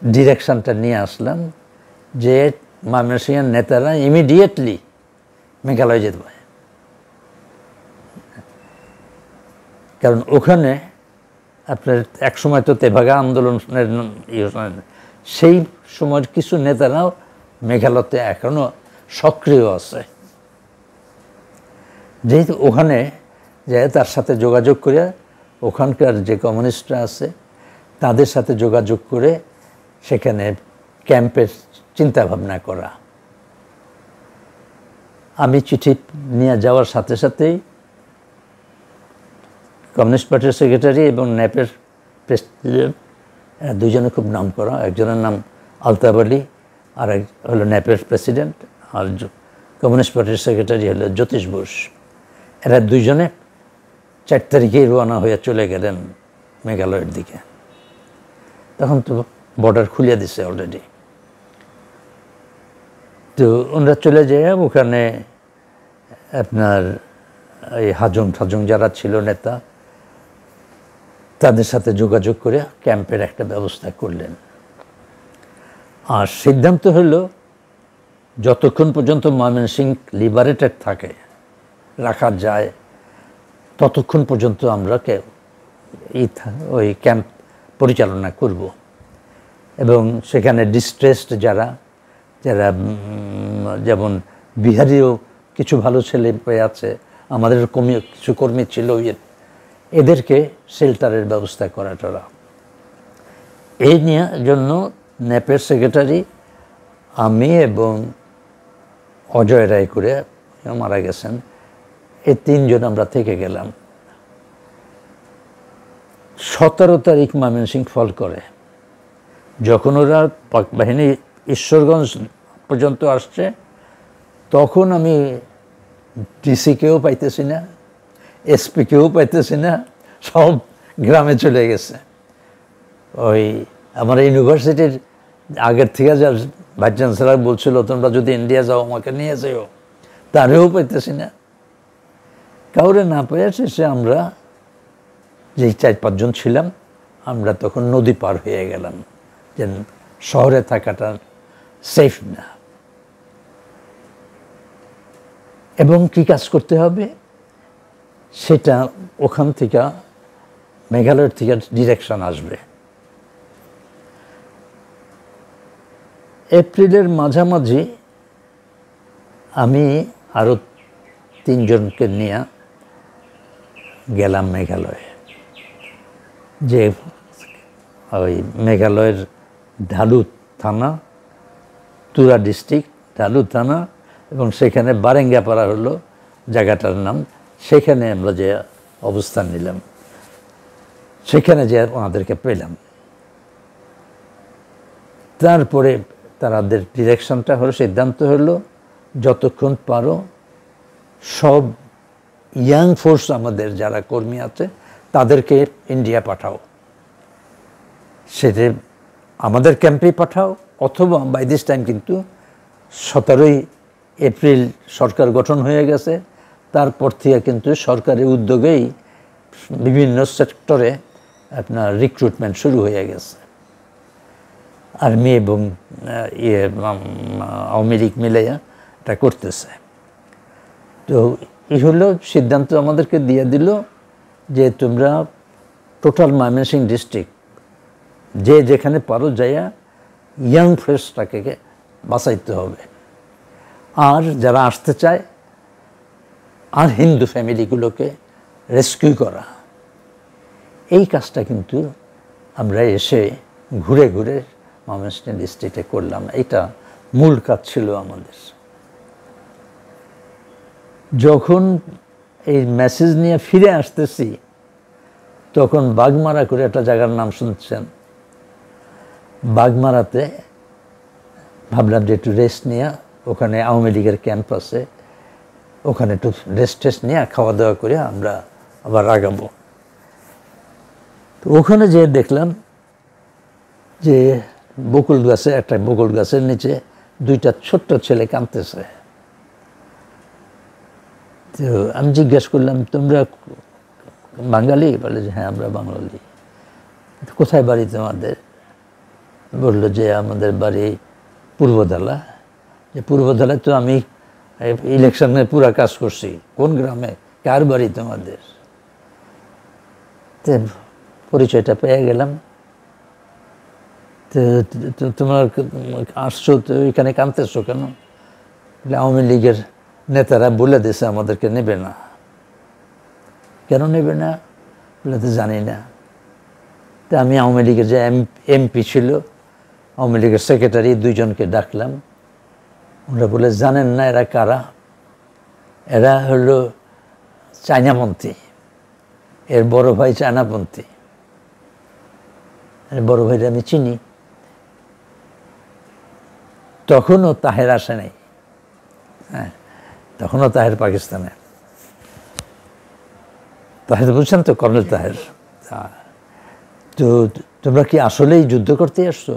ডিরেকশনটা নিয়ে আসলাম যে ময়মনসিংহের নেতারা ইমিডিয়েটলি মেঘালয় যেতে পারে, কারণ ওখানে আপনার এক সময় তো তেভাগা আন্দোলনের সেই সময়ের কিছু নেতারাও মেঘালয়তে এখনও সক্রিয় আছে। যেহেতু ওখানে যায় তার সাথে যোগাযোগ করে, ওখানকার যে কমিউনিস্টরা আছে তাদের সাথে যোগাযোগ করে সেখানে ক্যাম্পের চিন্তাভাবনা করা। আমি চিঠি নিয়ে যাওয়ার সাথে সাথেই কমিউনিস্ট পার্টির সেক্রেটারি এবং ন্যাপের প্রেসিডেন্ট, দুজনে খুব নাম করা, একজনের নাম আলতাফ আলী, আর এক হলো ন্যাপের প্রেসিডেন্ট, আর কমিউনিস্ট পার্টির সেক্রেটারি হলো জ্যোতিষ বোস। এরা দুইজনে 4 তারিখেই রওনা হয়ে চলে গেলেন মেঘালয়ের দিকে। তখন তো বর্ডার খুলে দিছে অলরেডি। তো ওনারা চলে যায়, ওখানে আপনার এই হাজং যারা ছিল নেতা, তাদের সাথে যোগাযোগ করে ক্যাম্পের একটা ব্যবস্থা করলেন। আর সিদ্ধান্ত হলো যতক্ষণ পর্যন্ত ময়মনসিংহ লিবারেটেড থাকে, রাখা যায়, ততক্ষণ পর্যন্ত আমরা ওই ক্যাম্প পরিচালনা করব। এবং সেখানে ডিস্ট্রেসড যারা যেমন বিহারিও কিছু ভালো ছেলে পেয়ে আছে, আমাদের কিছু কর্মী ছিল, এদেরকে শেল্টারের ব্যবস্থা করাটা। এই নিয়ে জন্য ন্যাপের সেক্রেটারি, আমি এবং অজয় রায় করে মারা গেছেন, এই 3 জন আমরা থেকে গেলাম। 17 তারিখ ময়মনসিংহ ফল করে। যখন ওরা পাক বাহিনী ঈশ্বরগঞ্জ পর্যন্ত আসছে, তখন আমি ডিসিকেও পাইতেছি না, এসপিকেও পাইতেছি না, সব গ্রামে চলে গেছে। ওই আমার ইউনিভার্সিটির আগের থেকে ভাইস চ্যান্সেলর বলছিল তোমরা যদি ইন্ডিয়া যাও আমাকে নিয়ে যেও, তারেও পাইতেছি না। কাউরে না পেয়ে শেষে আমরা যে 4-5 জন ছিলাম, আমরা তখন নদী পার হয়ে গেলাম, যে শহরে থাকাটা সেফ না। এবং কি কাজ করতে হবে সেটা ওখান থেকে, মেঘালয়ের থেকে ডিরেকশন আসবে। এপ্রিলের মাঝামাঝি আমি আরও 3 জনকে নিয়ে গেলাম মেঘালয়ে, যে ওই মেঘালয়ের ঢালু থানা, তুরা ডিস্ট্রিক্ট ঢালু থানা, এবং সেখানে বারেঙ্গাপাড়া হলো জায়গাটার নাম। সেখানে আমরা যে অবস্থান নিলাম, সেখানে যে ওনাদেরকে পেলাম। তারপরে তাদের ডিরেকশনটা হলো, সিদ্ধান্ত হলো যতক্ষণ পারো সব ইয়াং ফোর্স আমাদের যারা কর্মী আছে তাদেরকে ইন্ডিয়া পাঠাও, সেটা আমাদের ক্যাম্পে পাঠাও, অথবা বাই দিস টাইম কিন্তু 17ই এপ্রিল সরকার গঠন হয়ে গেছে। তারপর থেকে কিন্তু সরকারি উদ্যোগেই বিভিন্ন সেক্টরে আপনার রিক্রুটমেন্ট শুরু হয়ে গেছে, আর্মি এবং আওয়ামী লীগ মিলে এটা করতেছে। তো এই হলো সিদ্ধান্ত আমাদেরকে দিয়ে দিল যে তোমরা টোটাল ময়মনসিংহ ডিস্ট্রিক্ট যে যেখানে পারো যাইয়া ইয়াং ফ্রেশটাকে বাঁচাইতে হবে, আর যারা আসতে চায় আর হিন্দু ফ্যামিলিগুলোকে রেস্কিউ করা। এই কাজটা কিন্তু আমরা এসে ঘুরে ঘুরে ময়মনসিংহ ডিস্ট্রিক্টে করলাম। এটা মূল কাজ ছিল আমাদের। যখন এই মেসেজ নিয়ে ফিরে আসতেছি, তখন বাগমারা করে একটা জায়গার নাম শুনছেন। বাগমারাতে ভাবলাম যে একটু রেস্ট নিয়ে, ওখানে আওয়ামী লীগের ক্যাম্প আছে, ওখানে একটু রেস্ট টেস্ট নিয়ে খাওয়া দাওয়া করে আমরা আবার আগাবো। তো ওখানে যেয়ে দেখলাম যে বকুল গাছে, একটা বকুল গাছের নিচে 2টা ছোট্ট ছেলে কাঁদতেছে। তো আমি জিজ্ঞেস করলাম, তোমরা বাঙালি? বলে যে হ্যাঁ আমরা বাঙালি। কোথায় বাড়ি তোমাদের? বললো যে আমাদের বাড়ি পূর্বধালা। যে পূর্বধালায় তো আমি ইলেকশনে পুরা কাজ করছি। কোন গ্রামে? কার বাড়ি তোমাদের? তো পরিচয়টা পেয়ে গেলাম। তো তোমার আসছো তো এখানে কাঁদতেছো কেন? আওয়ামী লীগের নেতারা বলে দিয়েছে আমাদেরকে নেবে না। কেন নেবে না? বলে তো জানি না। তা আমি আওয়ামী লীগের যে এমপি ছিল, আওয়ামী লীগের সেক্রেটারি 2 জনকে ডাকলাম। ওরা বলে জানেন না এরা কারা? এরা হলো চায়নাপন্থী, এর বড় ভাই চায়নাপন্থী। বড় ভাইরা আমি চিনি। তখনও তাহের আসে নাই। হ্যাঁ, তখনও তাহের পাকিস্তানে। তাহের বুঝছেন তো, কর্নেল তাহের। তো তোমরা কি আসলেই যুদ্ধ করতে আসছো?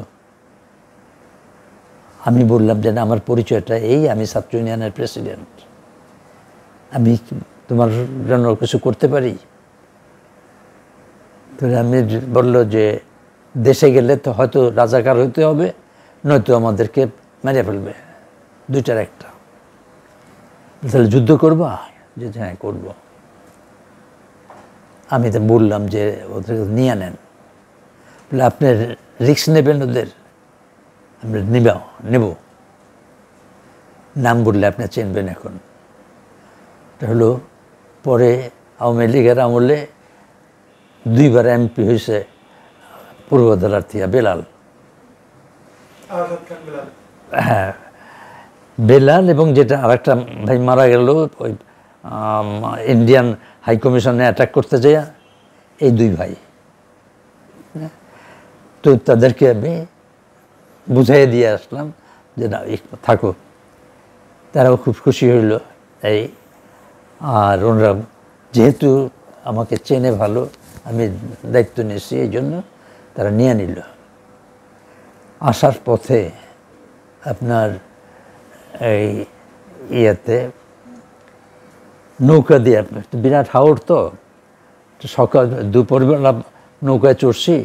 আমি বললাম যে না, আমার পরিচয়টা এই, আমি ছাত্র ইউনিয়নের প্রেসিডেন্ট, আমি তোমার জন্য কিছু করতে পারি? তো আমি বললো যে দেশে গেলে তো হয়তো রাজাকার হইতে হবে, নয়তো আমাদেরকে মেরে ফেলবে, 2টার একটা। তাহলে যুদ্ধ করবা? যে হ্যাঁ করবো। আমি তো বললাম যে ওদের নিয়ে নেন। বলে আপনি রিস্ক নেবেন ওদের? আমরা নেব। নাম বললে আপনি চিনবেন। এখন এটা হলো পরে আওয়ামী লীগের আমলে 2বার এমপি হয়েছে পূর্বধালার থেকে বেলাল। হ্যাঁ, বেলাল, এবং যেটা আরেকটা ভাই মারা গেল ওই ইন্ডিয়ান হাই কমিশনে অ্যাটাক করতে যায়, এই 2 ভাই। তো তাদেরকে আমি বুঝাই দিয়ে আসলাম যে না থাকো। তারাও খুব খুশি হইল। এই আর ওনারা যেহেতু আমাকে চেনে ভালো, আমি দায়িত্ব নিয়েছি, এই জন্য তারা নিয়ে নিল। আসার পথে আপনার এই ইয়েতে নৌকা দিয়ে, বিরাট হাওর তো, সকাল দুপুরবেলা নৌকায় চড়ছি,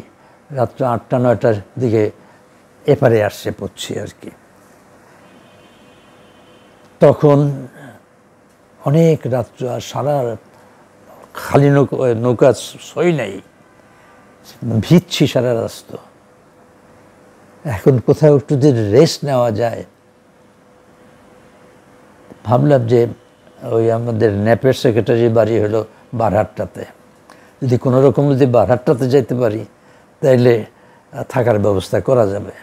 রাত্র 8টা-9টার দিকে এপারে আসছে পড়ছি আর কি। তখন অনেক রাত্র, আর সারা খালি নৌকা সই নাই, ভিজছি সারা রাস্তা। এখন কোথাও একটু যদি রেস্ট নেওয়া যায়, ভাবলাম যে ওই আমাদের ন্যাপের সেক্রেটারি বাড়ি হলো বারহাট্টাতে, যদি কোনো রকম যদি বারহাট্টাতে যেতে পারি তাইলে থাকার ব্যবস্থা করা যাবে।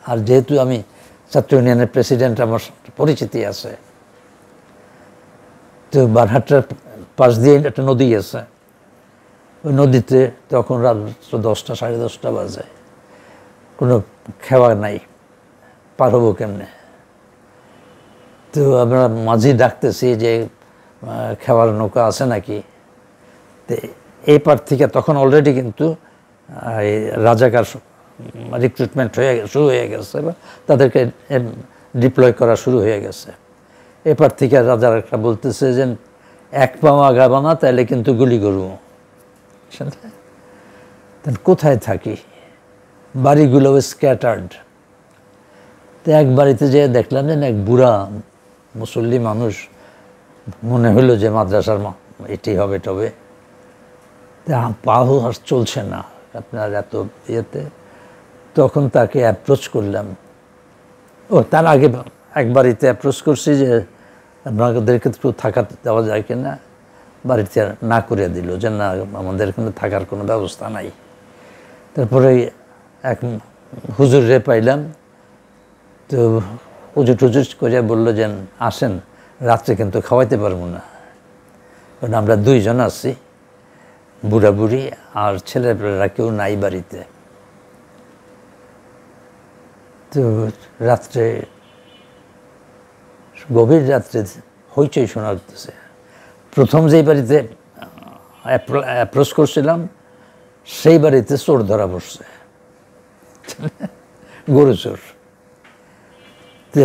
আর যেহেতু আমি ছাত্র ইউনিয়নের প্রেসিডেন্ট, আমার পরিচিতি আছে, তো বারহাট্টার পাশ দিয়ে একটা নদী আছে, ওই নদীতে তখন রাত 10টা, 10:30 বাজে, কোনো খেওয়া নাই, পার হবো কেমনে। তো আমরা মাঝি ডাকতেছি যে খেওয়ার নৌকা আছে নাকি। তো এই পার থেকে তখন অলরেডি কিন্তু রাজাকার রিক্রুটমেন্ট শুরু হয়ে গেছে, বা তাদেরকে ডিপ্লয় করা শুরু হয়ে গেছে। এপার থেকে রাজার একটা বলতেছে যে 1 পাও আগাবা না, তাহলে কিন্তু গুলি করবো। কোথায় থাকি, বাড়িগুলো স্ক্যাটার্ড। তো এক বাড়িতে যেয়ে দেখলাম যে এক বুড়া মুসল্লি মানুষ, মনে হলো যে মাদ্রাসার এটি হবে টবে, পাও আর চলছে না আপনার এত ইয়েতে। তখন তাকে অ্যাপ্রোচ করলাম, তার আগে এক বাড়িতে অ্যাপ্রোচ করছি যে আপনাদেরকে একটু থাকা দেওয়া যায় কিনা। বাড়িতে না করে দিল যে না, আমাদের এখানে থাকার কোনো ব্যবস্থা নাই। তারপরে এক হুজুরে পাইলাম, তো উজু টুজু করে বললো যে আসেন, রাত্রে কিন্তু খাওয়াইতে পারবো না, কারণ আমরা 2 জন আছি, বুড়া বুড়ি আর ছেলেপেলেরা কেউ নাই বাড়িতে। তো রাত্রে, গভীর রাত্রে হইচই শোনা যাচ্ছে। প্রথম যেই বাড়িতে অ্যাপ্রোচ করছিলাম, সেই বাড়িতে চোর ধরা পড়ছে, গরু চোর। তো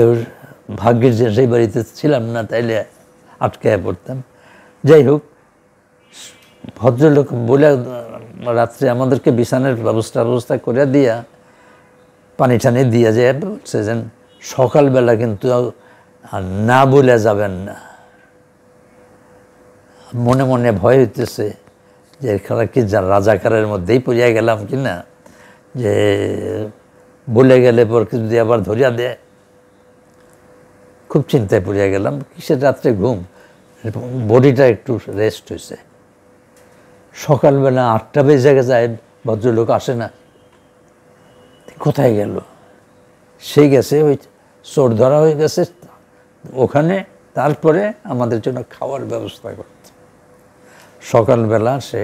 ভাগ্যের যে সেই বাড়িতে ছিলাম না, তাইলে আটকায় পড়তাম। যাই হোক, ভদ্রলোক বলে রাত্রে আমাদেরকে বিছানার ব্যবস্থা করে দিয়া, পানি টানি দিয়া যায় বলছে যে সকালবেলা কিন্তু না বলে যাবেন না। মনে মনে ভয় হইতেছে যে এখানে কি রাজাকারের মধ্যেই পড়িয়া গেলাম কি না, যে বলে গেলে পর যদি আবার ধরিয়া দেয়। খুব চিন্তায় পড়িয়া গেলাম, কিসের রাত্রে ঘুম, বডিটা একটু রেস্ট হয়েছে। সকালবেলা 8টা বেজে যায়, ভদ্রলোক আসে না, কোথায় গেল? সে গেছে ওই চোর ধরা হয়ে গেছে ওখানে, তারপরে আমাদের জন্য খাওয়ার ব্যবস্থা করত। সকালবেলা সে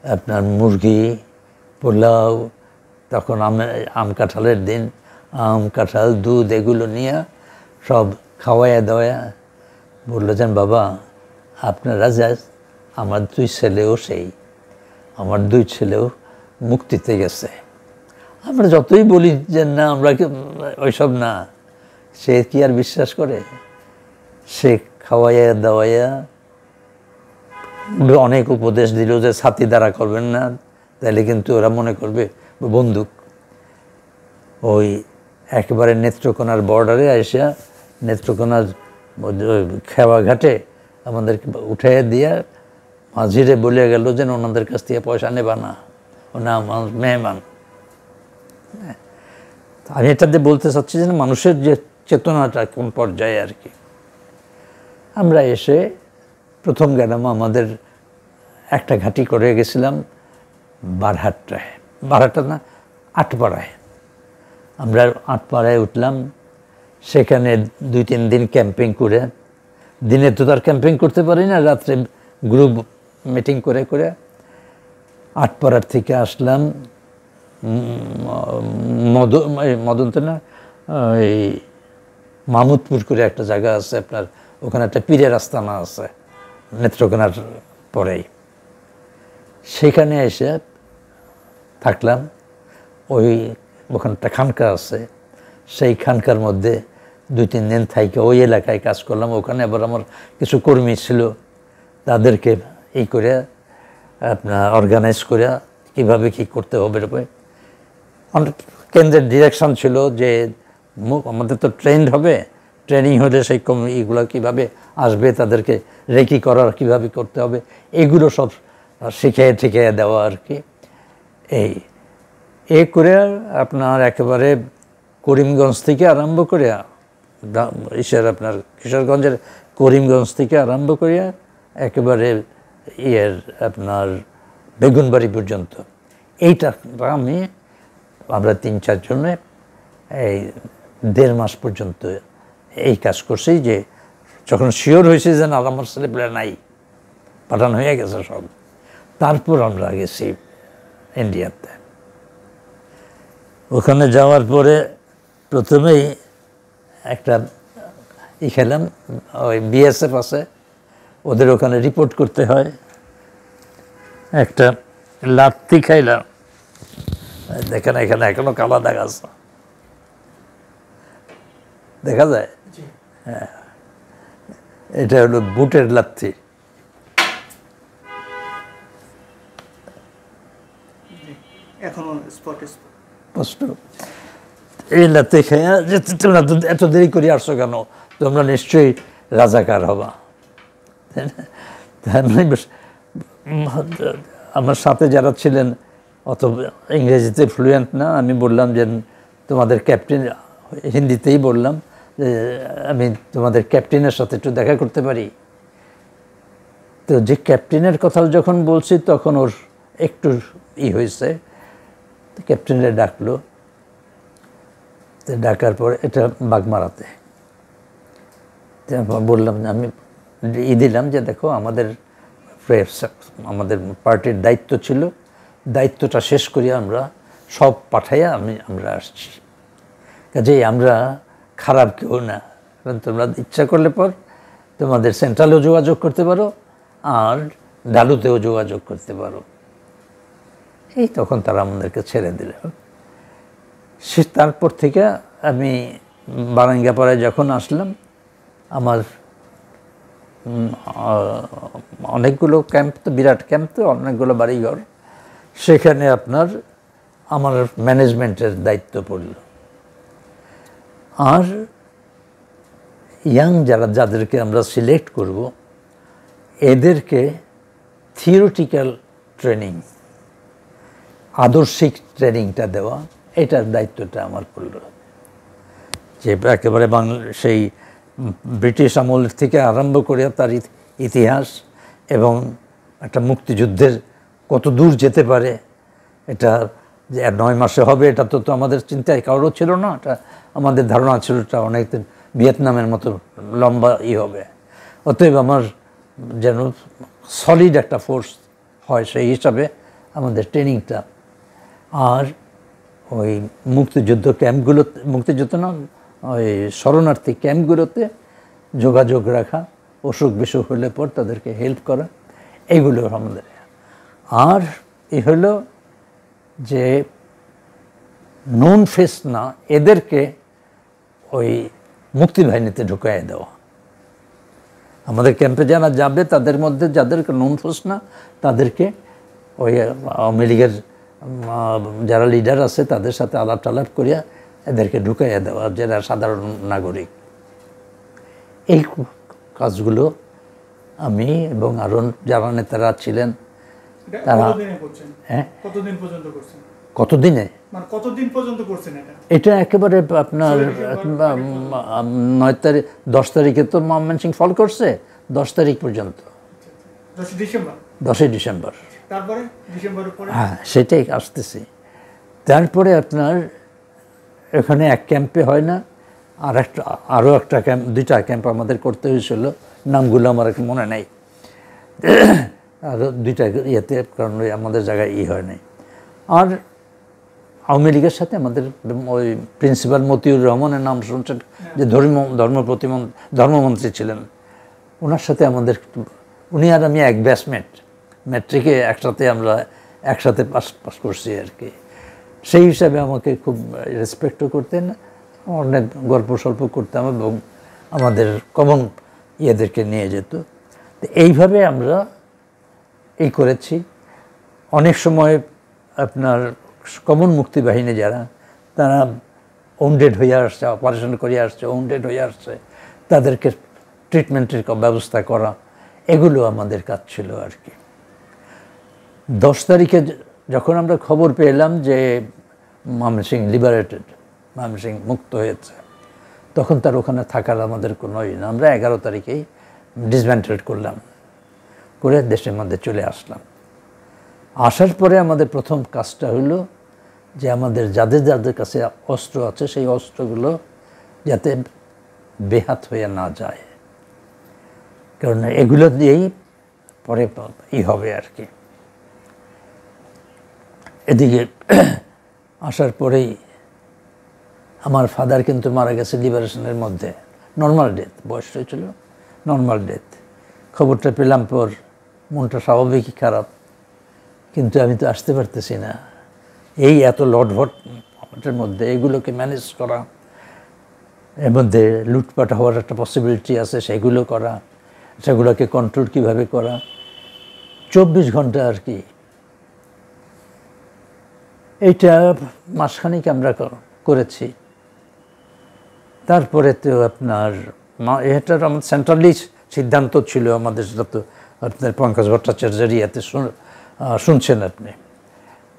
আপনার মুরগি, পোলাও, তখন আম কাঁঠালের দিন, আম কাঁঠাল, দুধ এগুলো নিয়ে সব খাওয়াইয়া দেওয়া। বললো যেন বাবা আপনারা যা, আমার 2 ছেলেও সেই, আমার 2 ছেলেও মুক্তিতে গেছে। আমরা যতই বলি যে না আমরা ওইসব না, সে কি আর বিশ্বাস করে? সে খাওয়াইয়া দাওয়াইয়া অনেক উপদেশ দিল যে ছাতি দ্বারা করবেন না, তাহলে কিন্তু ওরা মনে করবে বন্দুক। ওই একেবারে নেত্রকোনার বর্ডারে আসা, নেত্রকোনার খেওয়া ঘাটে আমাদেরকে উঠাইয়া দিয়া মাঝিরে বলে গেল যে ওনাদের কাছ থেকে পয়সা নেবা না, ওনা মেহমান। আমি এটাতে বলতে চাচ্ছি যে মানুষের যে চেতনাটা কোন পর্যায়ে আর কি। আমরা এসে প্রথম গেলাম, আমাদের একটা ঘাঁটি করে গেছিলাম বারহাট্টায়, বারহাট্টা না আটপাড়ায়। আমরা আটপাড়ায় উঠলাম, সেখানে 2-3 দিন ক্যাম্পিং করে, দিনে তো তার ক্যাম্পিং করতে পারি না, রাত্রে গ্রুপ মিটিং করে করে আটপাড়ার থেকে আসলাম মদন তো না, এই মাহমুদপুর করে একটা জায়গা আছে আপনার, ওখানে একটা পীরের আস্তানা আছে নেত্রকোনার পরেই। সেখানে এসে থাকলাম, ওখানে একটা খানকা আছে, সেইখানকার মধ্যে 2-3 দিন থাইকে ওই এলাকায় কাজ করলাম। ওখানে আবার আমার কিছু কর্মী ছিল, তাদেরকে এই করে আপনার অর্গানাইজ করে কীভাবে কী করতে হবে অনেক কেন্দ্রের ডিরেকশন ছিল যে আমাদের তো ট্রেন্ড হবে, ট্রেনিং হলে সেই এইগুলো কীভাবে আসবে, তাদেরকে রেকি করার কীভাবে করতে হবে, এগুলো সব শিখিয়ে দেওয়া আর কি। এই করে আপনার একেবারে করিমগঞ্জ থেকে আরম্ভ করে আপনার কিশোরগঞ্জের করিমগঞ্জ থেকে আরম্ভ করিয়া একেবারে আপনার বেগুনবাড়ি পর্যন্ত এইটা আমরা 3-4 জনে এই 1.5 মাস পর্যন্ত এই কাজ করছি। যে যখন শিওর হয়েছে যে না আমার ছেলেপেলে নাই, পাঠানো হয়ে গেছে সব, তারপর আমরা গেছি ইন্ডিয়াতে। ওখানে যাওয়ার পরে প্রথমেই একটা খেলাম, ওই বিএসএফ আছে, ওদের ওখানে রিপোর্ট করতে হয়। একটা লাত্তি খাইলাম, দেখেন এখানে এখনো কালা দাগ আছে, দেখা যায়? হ্যাঁ, এটা হলো বুটের লাত্তি। স্পষ্ট এই লাত্তি খাইয়া যে তোমরা এত দেরি করে আসছো কেন, তোমরা নিশ্চয়ই রাজাকার হবা। আমার সাথে যারা ছিলেন অত ইংরেজিতে ফ্লুয়েন্ট না, আমি বললাম যে তোমাদের ক্যাপ্টেন, হিন্দিতেই বললাম যে আমি তোমাদের ক্যাপ্টেনের সাথে একটু দেখা করতে পারি। তো যে ক্যাপ্টেনের কথা যখন বলছি তখন ওর একটু হয়েছে, ক্যাপ্টেনরে ডাকলো। তো ডাকার পর এটা বাগমারাতে বললাম, আমি দিলাম যে দেখো আমাদের পার্টির দায়িত্ব ছিল, দায়িত্বটা শেষ করিয়া আমরা সব পাঠাইয়া আমরা আসছি, কাজেই আমরা খারাপ কেউ না। কারণ তোমরা ইচ্ছা করলে পর তোমাদের সেন্ট্রালেও যোগাযোগ করতে পারো আর ডালুতেও যোগাযোগ করতে পারো। এই তখন তারা আমাদেরকে ছেড়ে দিল। সে তারপর থেকে আমি বারাঙ্গাপাড়ায় যখন আসলাম, আমার অনেকগুলো ক্যাম্প, তো বিরাট ক্যাম্প, তো অনেকগুলো বাড়িঘর, সেখানে আপনার আমার ম্যানেজমেন্টের দায়িত্ব পড়ল। আর যাদেরকে আমরা সিলেক্ট করব, এদেরকে থিওরিটিক্যাল ট্রেনিং, আদর্শিক ট্রেনিংটা দেওয়া, এটার দায়িত্বটা আমার পড়ল। যে একেবারে সেই ব্রিটিশ আমল থেকে আরম্ভ করে তার ইতিহাস এবং একটা মুক্তিযুদ্ধের কত দূর যেতে পারে, এটা যে 9 মাসে হবে এটা তো আমাদের চিন্তায় কারোর ছিল না। এটা আমাদের ধারণা ছিল এটা অনেক ভিয়েতনামের মতো লম্বা হবে। অতএব আমার যেন সলিড একটা ফোর্স হয়, সেই হিসাবে আমাদের ট্রেনিংটা। আর ওই মুক্তিযুদ্ধ ক্যাম্পগুলোতে, মুক্তিযুদ্ধ না, ওই শরণার্থী ক্যাম্পগুলোতে যোগাযোগ রাখা, অসুখ বিসুখ হলে পর তাদেরকে হেল্প করা, এইগুলো আমাদের। আর হলো যে নন ফেস না, এদেরকে ওই মুক্তিবাহিনীতে ঢুকাইয়ে দেওয়া। আমাদের ক্যাম্পে যারা যাবে তাদের মধ্যে যাদেরকে নন ফেস না, তাদেরকে ওই আওয়ামী লীগের যারা লিডার আছে তাদের সাথে আলাপ টালাপ করিয়া এদেরকে ঢুকাইয়া দেওয়া, যারা সাধারণ নাগরিক। এই কাজগুলো আমি এবং আরও যারা নেতারা ছিলেন তারা। হ্যাঁ, কতদিনে এটা একেবারে আপনার 10 তারিখে তো ময়মনসিং ফল করছে, 10 তারিখ পর্যন্ত, 10 ডিসেম্বর। হ্যাঁ, সেটাই আসতেছি। তারপরে আপনার এখানে এক ক্যাম্পে হয় না, আরও একটা ক্যাম্প, 2টা ক্যাম্প আমাদের করতে হয়েছিল, নামগুলো আমার মনে নেই। আরও 2টা ইয়েতে, কারণ আমাদের জায়গায় হয় নাই। আর আওয়ামী লীগের সাথে আমাদের ওই প্রিন্সিপাল মতিউর রহমানের নাম শুনছেন, যে ধর্মমন্ত্রী ছিলেন, ওনার সাথে আমাদের, উনি আর আমি এক ব্যাচমেট, ম্যাট্রিকে আমরা একসাথে পাস করছি আর কি। সেই হিসাবে আমাকে খুব রেসপেক্টও করতেন। অনেক গল্প সল্প করতাম এবং আমাদের কমন ইয়েদেরকে নিয়ে যেত। তো এইভাবে আমরা এই করেছি। অনেক সময় আপনার কমন মুক্তিবাহিনী যারা, তারা ওন্ডেড হয়ে আসছে, অপারেশন করে আসছে, ওন্ডেড হয়ে আসছে, তাদেরকে ট্রিটমেন্টের ব্যবস্থা করা, এগুলো আমাদের কাজ ছিল আর কি। 10 তারিখে যখন আমরা খবর পেলাম যে ময়মনসিংহ লিবারেটেড, ময়মনসিংহ মুক্ত হয়েছে, তখন তার ওখানে থাকার আমাদের কোনো না। আমরা 11 তারিখেই ডিসম্যান্টেল করলাম, করে দেশের মধ্যে চলে আসলাম। আসার পরে আমাদের প্রথম কাজটা হলো যে আমাদের যাদের যাদের কাছে অস্ত্র আছে সেই অস্ত্রগুলো যাতে বেহাত হয়ে না যায়, কারণ এগুলো দিয়েই পরে হবে আর কি। এদিকে আসার পরেই আমার ফাদার কিন্তু মারা গেছে লিবারেশনের মধ্যে, নর্মাল ডেথ, বয়স হয়েছিল, নর্মাল ডেথ। খবরটা পেলাম পর মনটা স্বাভাবিকই খারাপ, কিন্তু আমি তো আসতে পারতেছি না। এই এত লটভটের মধ্যে এগুলোকে ম্যানেজ করা, এর মধ্যে লুটপাট হওয়ার একটা পসিবিলিটি আছে, সেগুলো করা, সেগুলোকে কন্ট্রোল কীভাবে করা, 24 ঘন্টা আর কি। এইটা মাসখানেক আমরা করেছি। তারপরে তো আপনার এটার আমার সেন্ট্রালি সিদ্ধান্ত ছিল আমাদের, যত আপনার পঙ্কজ ভট্টাচার্যের ইয়াতে শুনছেন আপনি,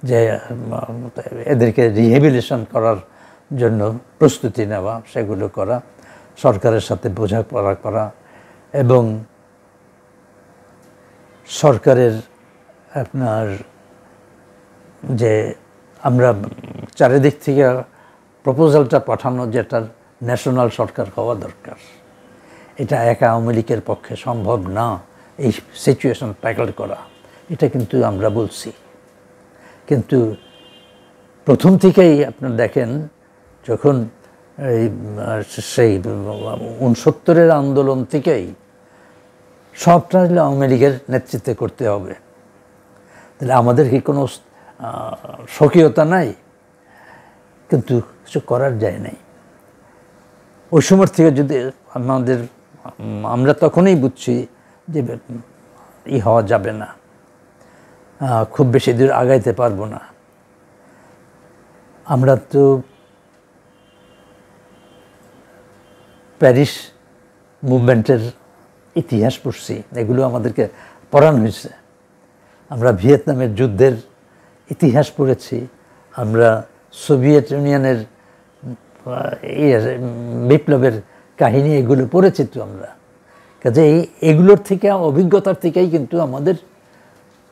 যে এদেরকে রিহেবিলিটেশন করার জন্য প্রস্তুতি নেওয়া, সেগুলো করা, সরকারের সাথে বোঝাপড়া করা, এবং সরকারের আপনার যে আমরা চারিদিক থেকে প্রপোজালটা পাঠানো, যেটা ন্যাশনাল সরকার হওয়া দরকার। এটা একা আওয়ামী লীগের পক্ষে সম্ভব না এই সিচুয়েশন ট্যাকল করা, এটা কিন্তু আমরা বলছি। কিন্তু প্রথম থেকেই আপনার দেখেন, যখন সেই 69-এর আন্দোলন থেকেই সবটা হলে আওয়ামী লীগের নেতৃত্বে করতে হবে, তাহলে আমাদের কি কোনো স্বকীয়তা নাই? কিন্তু কিছু করার যায় নাই। ওই সময় থেকে যদি আমরা তখনই বুঝছি যে হওয়া যাবে না, খুব বেশি দূর আগাইতে পারবো না। আমরা তো প্যারিস মুভমেন্টের ইতিহাস পড়ছি, এগুলো আমাদেরকে পড়ানো হয়েছে। আমরা ভিয়েতনামের যুদ্ধের ইতিহাস পড়েছি, আমরা সোভিয়েত ইউনিয়নের বিপ্লবের কাহিনী এগুলো পড়েছি তো আমরা। কাজে এগুলোর থেকে, অভিজ্ঞতার থেকেই কিন্তু আমাদের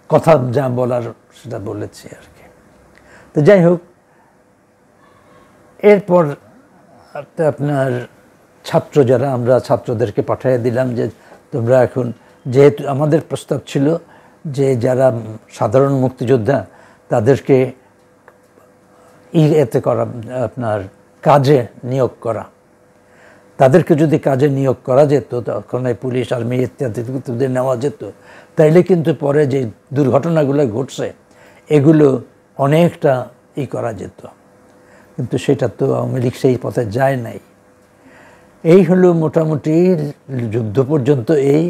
কথা যা বলার সেটা বলেছি আর কি। তো যাই হোক, এরপর আপনার ছাত্র যারা, আমরা ছাত্রদেরকে পাঠিয়ে দিলাম যে তোমরা এখন, যেহেতু আমাদের প্রস্তাব ছিল যে যারা সাধারণ মুক্তিযোদ্ধা তাদেরকে এতে করা, আপনার কাজে নিয়োগ করা, তাদেরকে যদি কাজে নিয়োগ করা যেত, তখন পুলিশ, আর্মি ইত্যাদি নেওয়া যেত, তাইলে কিন্তু পরে যে দুর্ঘটনাগুলো ঘটছে এগুলো অনেকটা করা যেত। কিন্তু সেটা তো আওয়ামী লীগ সেই পথে যায় নাই। এই হলো মোটামুটি যুদ্ধ পর্যন্ত এই